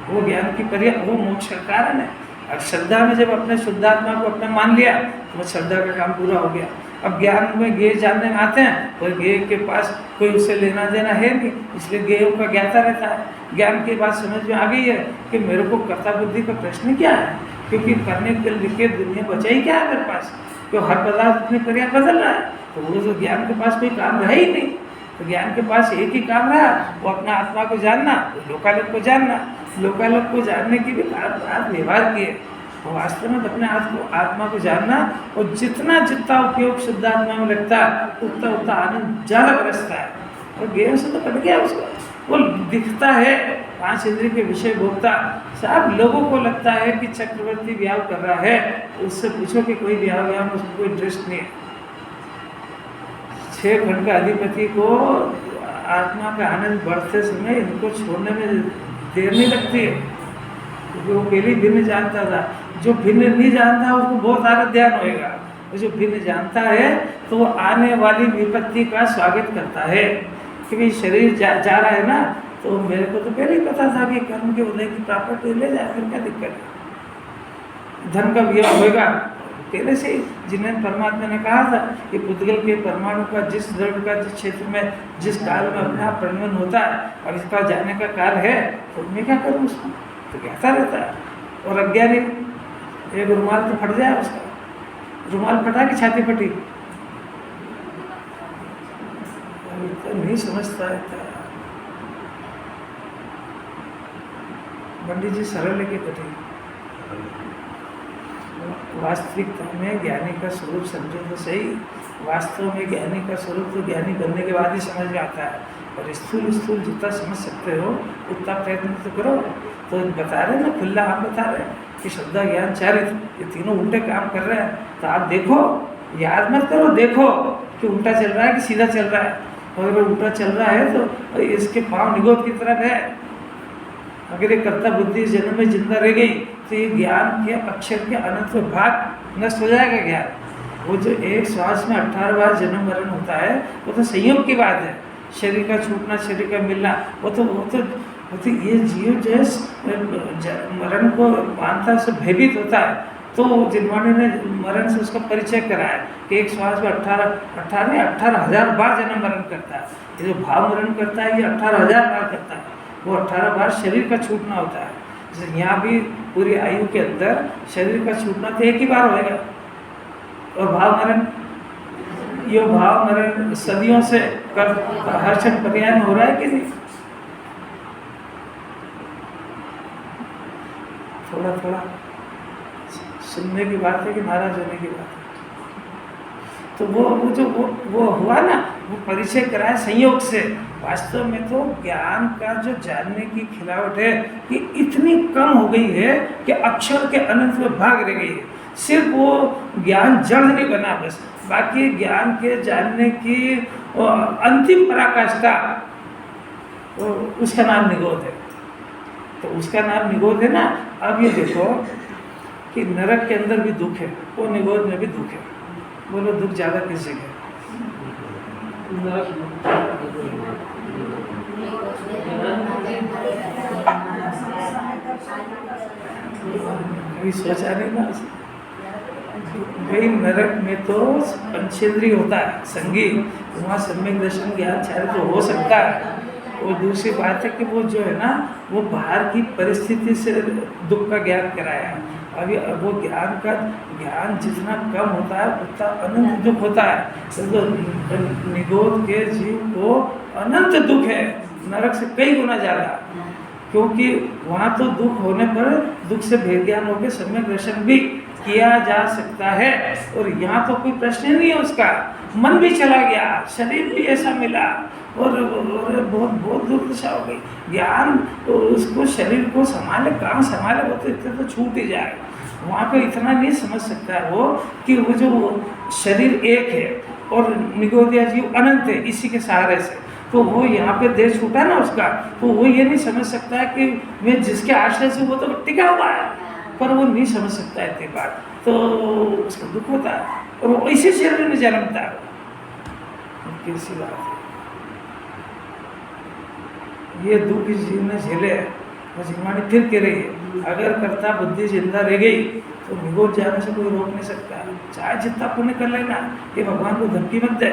वो ज्ञान की पर्याय वो मोक्ष का कारण है। अब श्रद्धा में जब अपने शुद्धात्मा को अपना मान लिया तो श्रद्धा का काम पूरा हो गया। अब ज्ञान में ज्ञेय जानने में आते हैं और ज्ञेय के पास कोई उससे लेना देना है नहीं, इसलिए ज्ञेयों का ज्ञाता रहता है। ज्ञान की बात समझ में आ गई है कि मेरे को कर्ता बुद्धि का प्रश्न क्या है, क्योंकि करने के लिए दुनिया बचाई क्या है मेरे पास, क्यों हर पदार्थ अपनी पर्याय बदल रहा है, तो वो जो ज्ञान के पास कोई काम रहा ही नहीं। तो ज्ञान के पास एक ही काम रहा, वो अपना आत्मा को जानना, लोकालोक को जानना। लोकालोक को जानने की भी बात व्यवहार की है, वो वास्तव में अपने आत्मा को जानना, और जितना जितना उपयोग शुद्ध आत्मा में लगता है उतना उतना आनंद ज़्यादा बरसता है। और ज्ञान से तो कट गया उसका, वो दिखता है, 5 इंद्रिय के विषय भोगता, सब लोगों को लगता है कि चक्रवर्ती ब्याह कर रहा है, उससे पूछो कि कोई ब्याह में उसको कोई इंटरेस्ट नहीं है। 6 खंड का अधिपति को आत्मा का आनंद बढ़ते समय इनको छोड़ने में देर नहीं लगती है, क्योंकि वो पहले भिन्न जानता था। जो भिन्न नहीं जानता उसको बहुत आगे ध्यान होएगा, और जो भिन्न जानता है तो वो आने वाली विपत्ति का स्वागत करता है कि भाई शरीर जा रहा है ना, तो मेरे को तो पहले ही पता था कि कर्म के उदय की प्रॉपर्टी ले जाए, फिर क्या दिक्कत है। धन का व्यय होएगा पहले से, जिन्हें परमात्मा ने कहा था कि पुद्गल के परमाणु का जिस द्रव्य का जिस क्षेत्र में जिस काल में अपने आप परिणमन होता है और इसका जाने का काल है, तो मैं क्या करूँ उसको, तो कहता रहता है। और अज्ञानी एक रुमाल तो फट जाए, उसका रुमाल फटा कि छाती फटी, तो नहीं समझता है। पंडित जी सरल है कि कठिन? वास्तविकता में ज्ञानी का स्वरूप समझो तो सही, वास्तव में ज्ञानी का स्वरूप तो ज्ञानी बनने के बाद ही समझ में आता है, और स्थूल जितना समझ सकते हो उतना प्रयत्न तो करो। तो बता रहे ना, खुला आप बता रहे हैं कि श्रद्धा ज्ञान चारित्र ये तीनों उल्टे काम कर रहे हैं, तो आप देखो, याद मत करो, देखो कि उल्टा चल रहा है कि सीधा चल रहा है। और अगर उल्टा चल रहा है तो इसके पाँव निगोद की तरफ है। अगर ये कर्ता बुद्धि जन्म में जिंदा रह गई तो ये ज्ञान के अक्षर के अनंत भाग नष्ट हो जाएगा ज्ञान। वो जो एक श्वास में 18 बार जन्म मरण होता है, वो तो संयोग की बात है, शरीर का छूटना, शरीर का मिलना, वो तो ये जीव जो मरण को मानता है, उससे भयभीत होता है। तो जिन्होंने ने मरण से उसका परिचय कराया कि एक श्वास में 18,000 बार जन्म मरण करता है। ये जो भाव मरण करता है ये 18,000 बार करता है, वो 18 बार शरीर का छूटना होता है। जैसे यहाँ भी पूरी आयु के अंदर शरीर का छूटना तो एक ही बार होएगा, और भाव मरण, ये भाव मरण सदियों से हर क्षण पर्याय में हो रहा है कि नहीं? थोड़ा थोड़ा सुनने की बात है कि नाराज होने की बात है। तो वो हुआ ना, वो परिचय कराया संयोग से। वास्तव में तो ज्ञान का जो जानने की खिलावट है कि इतनी कम हो गई है कि अक्षर के अनंत में भाग रह गई है। सिर्फ वो ज्ञान जड़ नहीं बना बस, बाकी ज्ञान के जानने की अंतिम पराकाष्ठा उसका नाम निगोद है। तो उसका नाम निगोद है ना। अब ये देखो कि नरक के अंदर भी दुख है, वो निगोद में भी दुख है। बोलो दुख ज़्यादा किस जगह? कभी सोचा नहीं ना भाई, नरक में तो पंचेंद्रिय होता है, संगीत, वहाँ सम्यक दर्शन ज्ञान चारित्र तो हो सकता है। और दूसरी बात है कि वो जो है ना, वो बाहर की परिस्थिति से दुख का ज्ञान कराया। अभी वो ज्ञान जितना कम होता है उतना अनंत दुख होता है। तो निगोद के जीव को अनंत दुख है, नरक से कई गुना ज़्यादा, क्योंकि वहाँ तो दुख होने पर दुख से भेद ज्ञान होकर सम्यक दर्शन भी किया जा सकता है। और यहाँ तो कोई प्रश्न नहीं है उसका। मन भी चला गया, शरीर भी ऐसा मिला, और बहुत दुर्दशा हो गई। ज्ञान तो उसको शरीर को संभाले, कहाँ संभाले, वो तो इतने तो छूट ही जाए। वहाँ पे इतना नहीं समझ सकता है वो कि वो जो शरीर एक है और निगोदिया जीव अनंत है इसी के सहारे से। तो वो यहाँ पे देह छूटा ना उसका, तो वो ये नहीं समझ सकता है कि मैं जिसके आश्रय से वो तो टिका हुआ है, पर वो नहीं समझ सकता है इतनी बात, तो उसको दुख होता है और वो इसी शरीर में जन्मता है। कैसी बात है, ये दुख इस जीव ने झेले है, वो जिम्मानी फिर कह रही है। अगर कर्ता बुद्धि जिंदा रह गई तो निगोद जाने से कोई रोक नहीं सकता, चाहे जितना पुण्य कर लेना, ये भगवान को धमकी मत दे।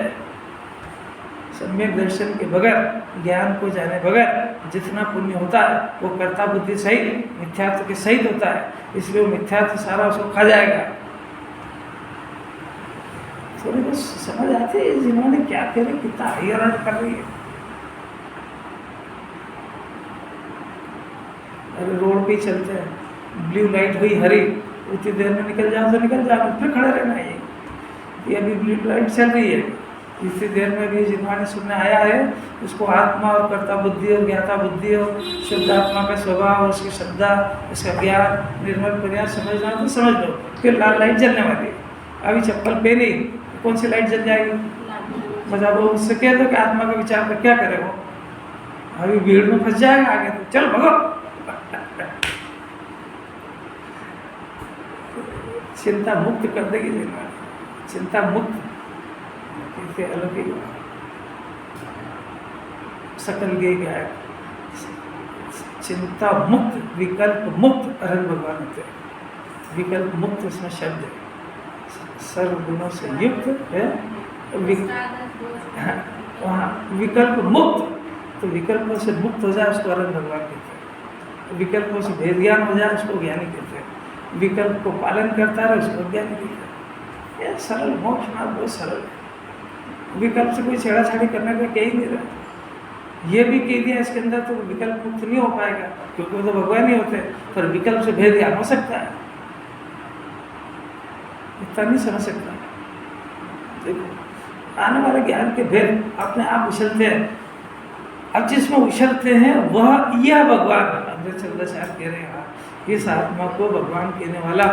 सम्यक दर्शन के बगैर, ज्ञान को जाने बगैर जितना पुण्य होता है वो कर्ता बुद्धि सहित मिथ्यात्व के सहित होता है, इसलिए वो मिथ्यात्व सारा उसको खा जाएगा। थोड़ी बहुत समझ आती है जिन्होंने क्या करे, कितना हायर कर रही है। अरे रोड पे ही चलते हैं, ब्लू लाइट हुई हरी, उतनी देर में निकल जाओ तो निकल जाओ, फिर खड़ा रहना है। ये अभी ब्लू लाइट चल रही है, इतनी देर में भी जिन्होंने सुनने आया है उसको आत्मा और कर्ता बुद्धि और ज्ञाता बुद्धि और शुद्ध आत्मा का स्वभाव और उसकी श्रद्धा, उसका ज्ञान, निर्मल प्रयास समझना तो समझ लो। फिर लाल लाइट जलने वाली है, अभी चप्पल पहनी, कौन सी लाइट जल जाएगी? मतलब वो उससे कह दो कि आत्मा का विचार कर क्या करे, वो अभी भीड़ में फंस जाएगा आगे, तो चल भगो। चिंता मुक्त कर देगी जिन्होंने, चिंता मुक्त के अलौकिक सकल गे गया, चिंता मुक्त, विकल्प मुक्त अरहंत भगवान होते हैं। विकल्प मुक्त उसमें शब्द है, सर्व गुणों से युक्त है। वहाँ विकल्प मुक्त, तो विकल्पों से मुक्त हो जाए उसको अरहंत भगवान कहते हैं। विकल्पों से भेद ज्ञान हो जाए उसको ज्ञानी कहते हैं। विकल्प को पालन करता रहे उसको ज्ञानी कहते हैं। यह सरल मोक्ष मार्ग बहुत सरल है, विकल्प से कोई छेड़ाछाड़ी करने का कह ही नहीं रहा। ये भी कह दिया इसके अंदर तो विकल्प मुक्त नहीं हो पाएगा, क्योंकि वो तो भगवान ही होते हैं, पर विकल्प से भेद ज्ञान हो सकता है, इतना नहीं समझ सकता। देखो आने वाले ज्ञान के भेद अपने आप उछलते हैं। अब जिसमें उछलते हैं वह यह भगवान, चंद्राचार्य कह रहे हैं इस आत्मा को भगवान कहने वाला।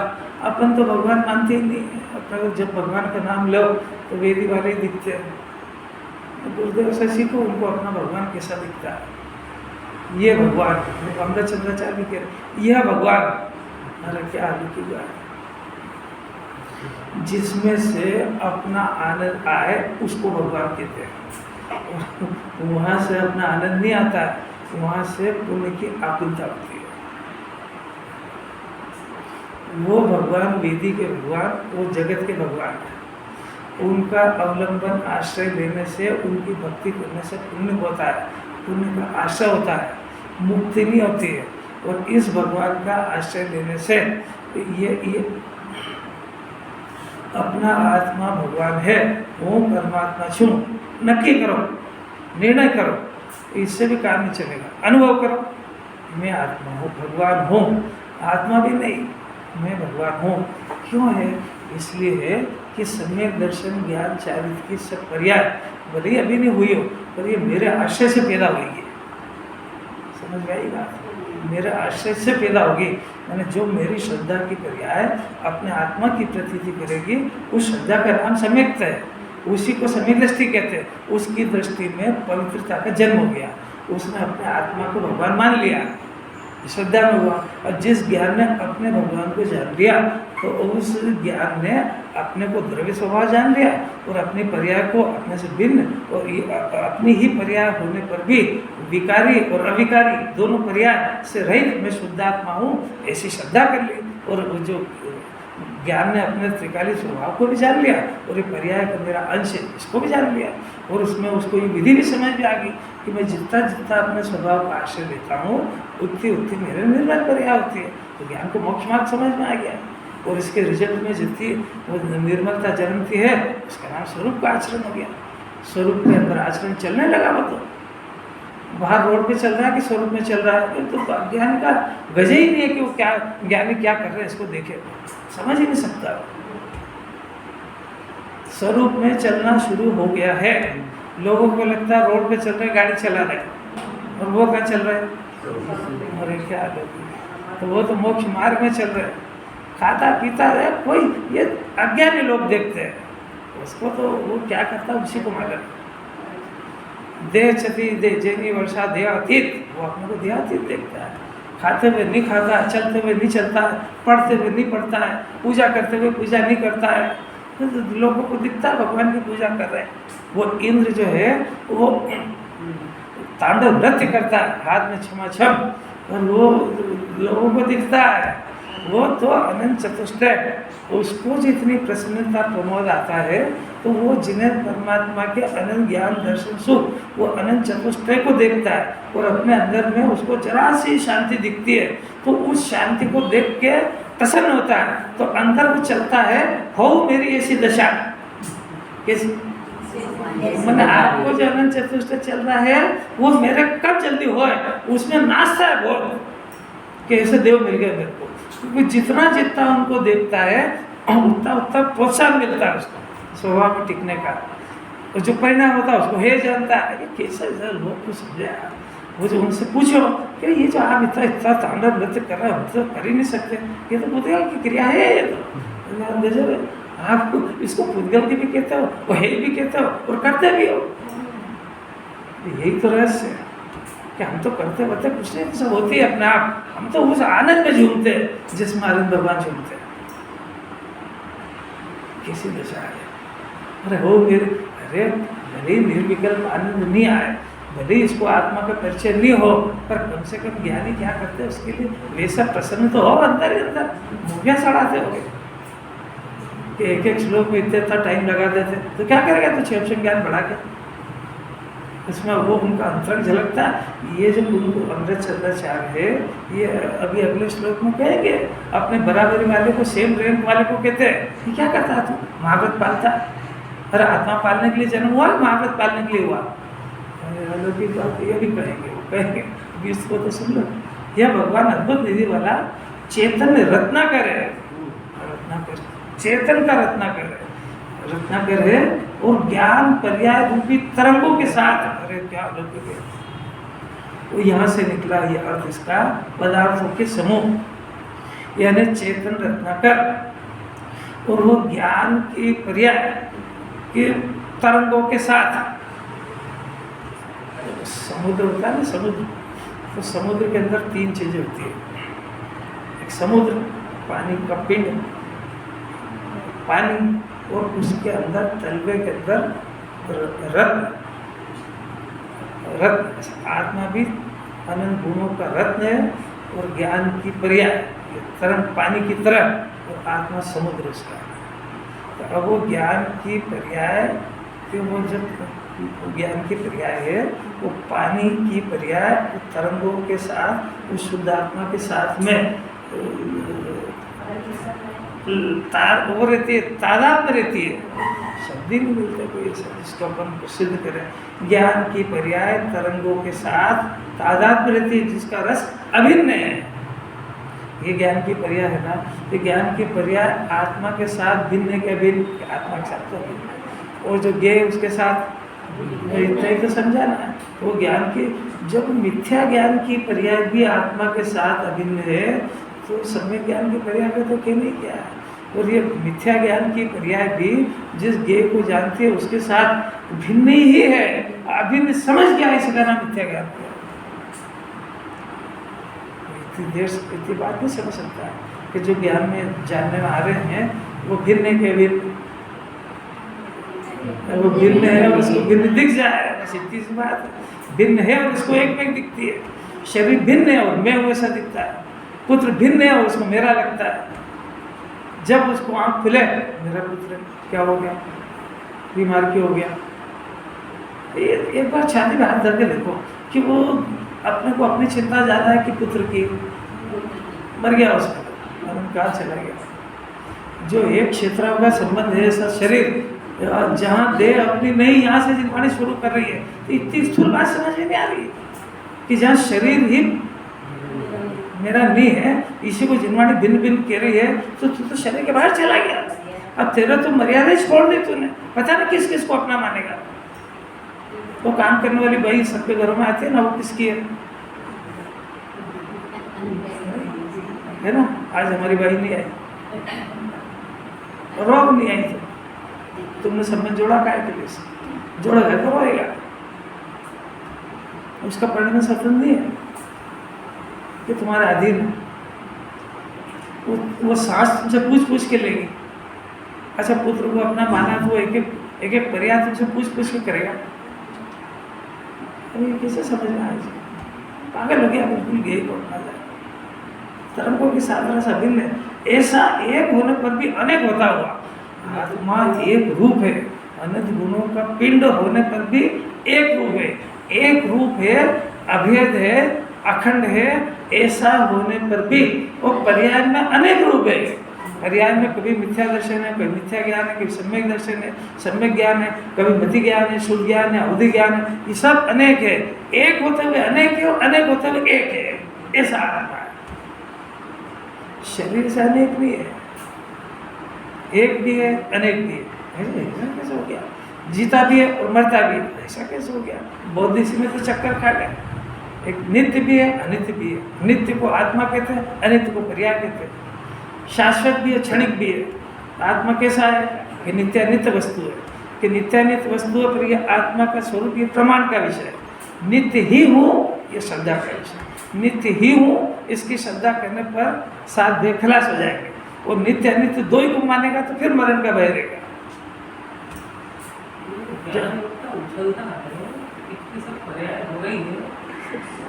अपन तो भगवान मानते ही नहीं है, अपने को जब भगवान का नाम लो तो वेदी वाले ही दिखते हैं। गुरुदेव से सीखो उनको अपना भगवान कैसा दिखता है। ये भगवान अमृत चंद्राचार्य भी कह रहे यह भगवान, अरे क्या की बात, जिसमें से अपना आनंद आए उसको भगवान कहते हैं। वहाँ से अपना आनंद नहीं आता है, वहाँ से पुण्य की आकुलता होती है। वो भगवान वेदी के भगवान, वो जगत के भगवान है। उनका अवलंबन आश्रय लेने से, उनकी भक्ति करने से पुण्य होता है, पुण्य का आश्रय होता है, मुक्ति नहीं होती है। और इस भगवान का आश्रय लेने से ये अपना आत्मा भगवान है, वो परमात्मा छू, नक्की करो, निर्णय करो, इससे भी काम नहीं चलेगा। अनुभव करो मैं आत्मा हूँ, भगवान हूँ, आत्मा भी नहीं मैं भगवान हूँ। क्यों है? इसलिए है कि सम्यक दर्शन ज्ञान चारित्र की सब पर्याय भले ही अभी नहीं हुई हो, पर ये मेरे आश्रय से पैदा हुई है। समझ में आई बात? मेरे आश्रय से पैदा होगी, मैंने जो मेरी श्रद्धा की पर्याय अपने आत्मा की प्रतीति करेगी, उस श्रद्धा का नाम सम्यक्त है, उसी को सम्यक दृष्टि कहते हैं। उसकी दृष्टि में पवित्रता का जन्म हो गया, उसने अपने आत्मा को भगवान मान लिया, श्रद्धा में हुआ। और जिस ज्ञान ने अपने भगवान को जान लिया, तो उस ज्ञान ने अपने को द्रव्य स्वभाव जान लिया और अपने पर्याय को अपने से भिन्न और अपनी ही पर्याय होने पर भी विकारी और अविकारी दोनों पर्याय से रहित मैं शुद्धात्मा हूँ, ऐसी श्रद्धा कर ली। और जो ज्ञान ने अपने त्रिकाली स्वभाव को भी जान लिया और ये पर्याय का मेरा अंश है इसको भी जान लिया, और उसमें उसको ये विधि भी समझ में आ गई कि मैं जितना जितना अपने स्वभाव का आश्रय लेता हूँ उतनी उतनी मेरे निर्मल पर्याय होती है। तो ज्ञान को मोक्ष मार्ग समझ में आ गया, और इसके रिजल्ट में जितनी वो निर्मलता जन्मती है उसका नाम स्वरूप का आचरण हो गया। स्वरूप के अंदर आचरण चलने लगा, वो तो बाहर रोड पे चल रहा है कि स्वरूप में चल रहा है, तो ज्ञान का गजे ही नहीं है कि वो क्या ज्ञानी क्या कर रहे हैं इसको देखे, समझ ही नहीं सकता। स्वरूप में चलना शुरू हो गया है, लोगों को लगता है रोड पे चल रहे गाड़ी चला रहे, और वो क्या चल रहे हैं, अरे क्या, तो वो तो मोक्ष मार्ग में चल रहे हैं। खाता पीता है, कोई ये अज्ञानी लोग देखते हैं उसको, तो वो क्या करता है उसी को मालूम। देह क्षति दे जैनी वर्षा देह अतीत, वो अपने को देह अतीत देखता है। खाते हुए नहीं खाता, चलते हुए नहीं चलता है, पढ़ते हुए नहीं पढ़ता है, पूजा करते हुए पूजा नहीं करता है, तो लोगों को दिखता है भगवान की पूजा कर रहे हैं। वो इंद्र जो है वो तांडव नृत्य करता है हाथ में छमाछम, और वो लोगों को दिखता है। वो तो अनंत चतुष्टय, उसको जितनी प्रसन्नता प्रमोद आता है, तो वो जिन्हें परमात्मा के अनंत ज्ञान दर्शन सुख, वो अनंत चतुष्टय को देखता है और अपने अंदर में उसको जरा सी शांति दिखती है, तो उस शांति को देख के प्रसन्न होता है। तो अंदर वो चलता है, हो मेरी ऐसी दशा, कैसी मैंने आपको जो अनंत चतुष्टय चल रहा है वो मेरे कब जल्दी हो, उसमें नाचता है बहुत कि ऐसे देव मिल गए मेरे को। क्योंकि जितना जितना उनको देखता है उतना उतना प्रोत्साहन मिलता है उसको स्वभाव में टिकने का, और जो परिणाम होता है उसको हे जानता है। ये कैसे लोग को समझे, वो जो उनसे पूछो कि ये जो आप इतना इतना तांडव नृत्य कर रहे हो, हम तो कर ही नहीं सकते, ये तो बुद्धिमान की क्रिया है, ये तो गजब है। आप इसको पुद्गल की भी कहते हो, वो हे भी कहते हो और करते भी हो। यही तो रहस्य है कि हम तो करते करते कुछ नहीं, सब होती है अपने आप। हम तो उस आनंद में झूमते हैं जिसमें आनंद भगवान झूमते हैं। कैसी दशा है, अरे हो मेरे, अरे भले ही निर्विकल्प आनंद नहीं आए, भले ही इसको आत्मा का परिचय नहीं हो, पर कम से कम ज्ञानी क्या करते हैं उसके लिए वैसा प्रसन्न तो हो अंदर ही अंदर। मुझे सड़ाते हो कि एक एक श्लोक में इतना टाइम लगा देते, तो क्या करेगा तो क्षेत्र ज्ञान बढ़ा के इसमें वो उनका अंतरंग झलकता। ये जो उनको अमृत चंद्राचार्य है, ये अभी अगले श्लोक में कहेंगे, अपने बराबरी वाले को सेम रैंक वाले को कहते हैं ये क्या करता है, तू महाव्रत पालता, अरे आत्मा पालने के लिए जन्म हुआ, महाव्रत पालने के लिए हुआ। अलौकिक बात ये भी कहेंगे, वो कहेंगे इसको तो सुन लो। यह भगवान अद्भुत निधि वाला चैतन्य रत्नाकर है, रत्नाकर चेतन का रत्नाकर है, रत्नाकर है, और ज्ञान पर्याय रूपी तरंगों के साथ, अरे क्या अलौकिक है। वो यहाँ से निकला ये अर्थ इसका, पदार्थों के समूह यानी चेतन रत्नाकर, और वो ज्ञान के पर्याय के तरंगों के साथ। समुद्र होता है ना, समुद्र, तो समुद्र के अंदर तीन चीजें होती है। एक समुद्र, पानी का पिंड, पानी, और उसके अंदर तलवे के अंदर रत्न, रत्न आत्मा भी अनंत गुणों का रत्न है, और ज्ञान की पर्याय तरंग पानी की तरह, और आत्मा समुद्र उसका। तो अब वो ज्ञान की पर्याय कि वो जब ज्ञान की पर्याय है, वो पानी की पर्याय तरंगों के साथ उस शुद्ध आत्मा के साथ में तार वो रहती है, तादाद में रहती है। शब्द ही नहीं मिलता कोई ऐसा जिसको अपन प्रसिद्ध करें। ज्ञान की पर्याय तरंगों के साथ तादाद में रहती है, जिसका रस अभिन्न है। ये ज्ञान की पर्याय है ना, ये ज्ञान की पर्याय आत्मा के साथ भिन्न के अभिन्न, आत्मा के साथ तो अभिन्न, और जो ज्ञेय उसके साथ इतना ही तो समझा ना। वो ज्ञान की, जब मिथ्या ज्ञान की पर्याय भी आत्मा के साथ अभिन्न है, तो सम्यक ज्ञान की पर्याय में तो क्या नहीं किया है। और ये मिथ्या ज्ञान की पर्याय भी जिस ज्ञेय को जानती है उसके साथ भिन्न ही है, अभिन्न समझ गया, इसका नाम मिथ्या ज्ञान है। इतनी देर से इतनी बात नहीं समझ सकता है कि जो ज्ञान में जानने में आ रहे हैं वो भिन्न के भिन्न, वो भिन्न है और उसको भिन्न दिख जाए, बस इतनी सी बात है। भिन्न है और उसको एक में दिखती है। शरीर भिन्न है और मैं वैसा दिखता है। पुत्र भिन्न है और उसको मेरा लगता है। जब उसको आँख खुले, मेरा पुत्र क्या हो गया, बीमार क्यों हो गया। एक बार छाती में हाथ धर के देखो कि वो अपने को अपनी चिंता ज़्यादा है कि पुत्र की, मर गया उसका, कहाँ चला गया। जो एक क्षेत्र का संबंध है ऐसा शरीर, जहाँ देह अपनी नहीं यहाँ से जिनवाणी शुरू कर रही है, तो इतनी स्थूल बात समझ में नहीं आ रही कि जहाँ शरीर ही मेरा नहीं है, इसी को जिनवाणी भिन्न भिन्न कह रही है, तो तू तो शरीर के बाहर चला गया। अब तेरा तो मर्यादा छोड़ दी तूने, पता नहीं किस किस को अपना मानेगा। वो काम करने वाली भाई सबके घरों में आती है ना, वो किसकी है ना। आज हमारी भाई नहीं आई, रोग नहीं आई तो तुमने सब में जोड़ा काय के लिए से? जोड़ेगा तो रोएगा, उसका परिणाम सफल नहीं है कि तुम्हारे अधीन है। वो सांस तुमसे पूछ के लेगी। अच्छा, पुत्र को अपना माना तो एक एक प्रयास तुमसे पूछ के करेगा। अभी कैसे समझ में आए? पागल हो गया, बिल्कुल गए को ना जाए। तरंगों की साधना से भिन्न है। ऐसा एक होने पर भी अनेक होता हुआ आत्मा एक रूप है। अनंत गुणों का पिंड होने पर भी एक रूप है। एक रूप है, अभेद है, अखंड है। ऐसा होने पर भी वो पर्याय में अनेक रूप है। पर्याय में कभी मिथ्या दर्शन है, कभी मिथ्या ज्ञान है, कभी सम्यक दर्शन है, सम्यक ज्ञान है, कभी मति ज्ञान है, शुद्ध ज्ञान है, अवधि ज्ञान है। ये सब अनेक है। एक होते हुए अनेक है और अनेक होते हुए एक है। ऐसा आत्मा है। शरीर से अनेक भी है, एक भी है, अनेक भी है। ऐसा कैसे हो गया? जीता भी है और मरता भी है, ऐसा कैसे हो गया? बौद्धिक में तो चक्कर खा गए। एक नित्य भी है, अनित्य भी है। नित्य को आत्मा कहते हैं, अनित्य को पर्याय कहते हैं। शाश्वत भी है, क्षणिक भी है। आत्मा कैसा है कि नित्य अनित्य वस्तु है, कि नित्यानित्य वस्तु पर यह आत्मा का स्वरूप, ये प्रमाण का विषय है। नित्य ही हूँ, ये श्रद्धा का विषय। नित्य ही हूँ, इसकी श्रद्धा करने पर साथ बेखलास हो जाएंगे। और नित्य अनित्य दो ही को मानेगा तो फिर मरण का भय रहेगा। उछलता है, इतनी सब पर्याय हो रही है,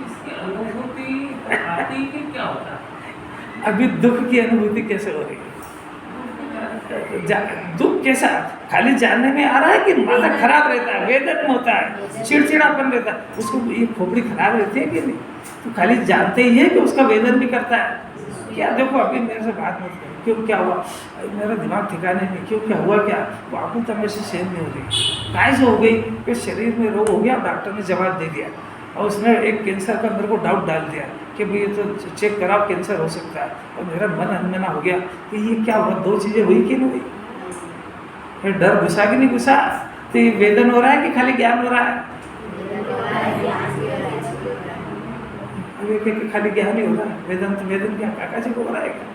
इसकी अनुभूति आती कि क्या होता है? अभी दुख की अनुभूति कैसे हो रही है? दुख कैसा? खाली जानने में आ रहा है कि माथा खराब रहता है, वेदन होता है, चिड़चिड़ापन रहता है। उसको ये खोपड़ी खराब रहती है कि नहीं? तो खाली जानते ही है कि उसका वेदन भी करता है। क्या देखो, अभी मेरे से बात मत करो, क्यों क्या हुआ? मेरा दिमाग ठिकाने नहीं, क्यों क्या हुआ? क्या वो आपको तो मेरे से सहन नहीं हो रही। काय से हो गई कि शरीर में रोग हो गया, डॉक्टर ने जवाब दे दिया और उसने एक कैंसर का मेरे को डाउट डाल दिया कि भाई ये तो चेक कराओ, कैंसर हो सकता है। और मेरा मन अनमना हो गया कि ये क्या हुआ? दो चीज़ें हुई कि नहीं हुई? फिर डर घुसा कि नहीं घुसा? तो ये वेदन हो रहा है कि खाली ज्ञान हो रहा है? खाली ज्ञान ही हो रहा है। वेदन तो वेदन क्या काका जी को हो रहा है क्या?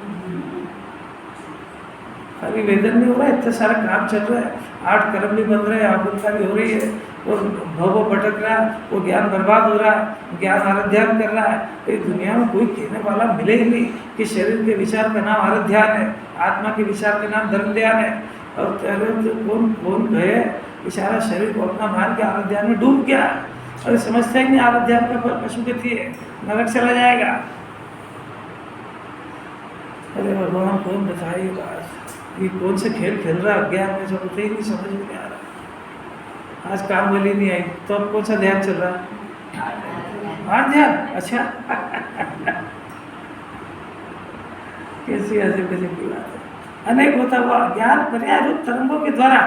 खाली वेदन नहीं हो रहा है, इतना सारा काम चल रहा है। 8 कर्म भी बन रहे हैं, आकुलता भी हो रही है, और भव भटक रहा है, वो ज्ञान बर्बाद हो रहा है, ज्ञान आराध्यान कर रहा है। इस दुनिया में कोई कहने वाला मिले ही नहीं कि शरीर के विचार का नाम आराध्यान है, आत्मा के विचार का नाम धर्म ध्यान है। और कौन गए इशारा शरीर को अपना मान के आराध्यान में डूब गया। और समझते हैं कि आराध्यान का फल पशु गति है, नरक चला जाएगा। अरे भगवान, कौन बताइए बात? ये कौन से खेल खेल रहा है अज्ञान में, जो होते ही नहीं समझ में नहीं आ रहा। आज काम वाली नहीं आई तो अब कौन सा ध्यान चल रहा है? हाँ, ध्यान। अच्छा कैसी अजीब गजब की बात है। अनेक होता हुआ ज्ञान पर्याय रूप तरंगों के द्वारा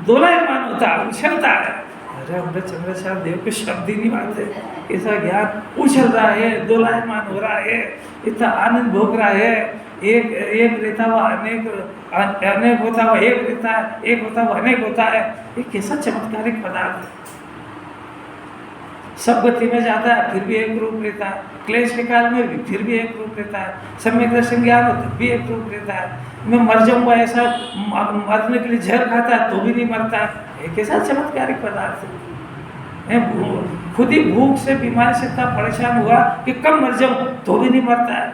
दोलायमान होता है, उछलता है। अरे अमृत चंद्रशेखर देव के शब्द ही नहीं मानते। ऐसा ज्ञान उछल रहा है, दोलायमान हो रहा है, इतना आनंद भोग रहा है। एक रहता हुआ अनेक होता हुआ एक रहता है, एक होता हुआ अनेक होता है। ये कैसा चमत्कारिक पदार्थ है। सब गति में जाता है फिर भी एक रूप रहता है, क्लेश के काल में भी फिर भी एक रूप रहता है, सम्यक दर्शन ज्ञान हो तब भी एक रूप रहता है। मैं मर जाऊंगा ऐसा मरने के लिए जहर खाता है तो भी नहीं मरता है। ये कैसा चमत्कारिक पदार्थ है। खुद ही भूख से बीमारी से इतना परेशान हुआ कि कब मर जाऊं तो भी नहीं मरता है।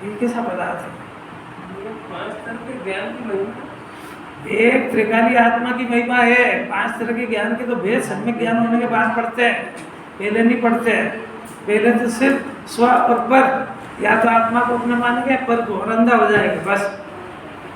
ये कैसा पदार्थ है? एक त्रिकाली आत्मा की महिमा है। 5 तरह के ज्ञान के तो भेद सम्यक ज्ञान होने के बाद पढ़ते हैं, पहले नहीं पढ़ते हैं। पहले तो सिर्फ स्व और पर, या तो आत्मा को अपना मानेंगे पर को और अंधा हो जाएगा बस।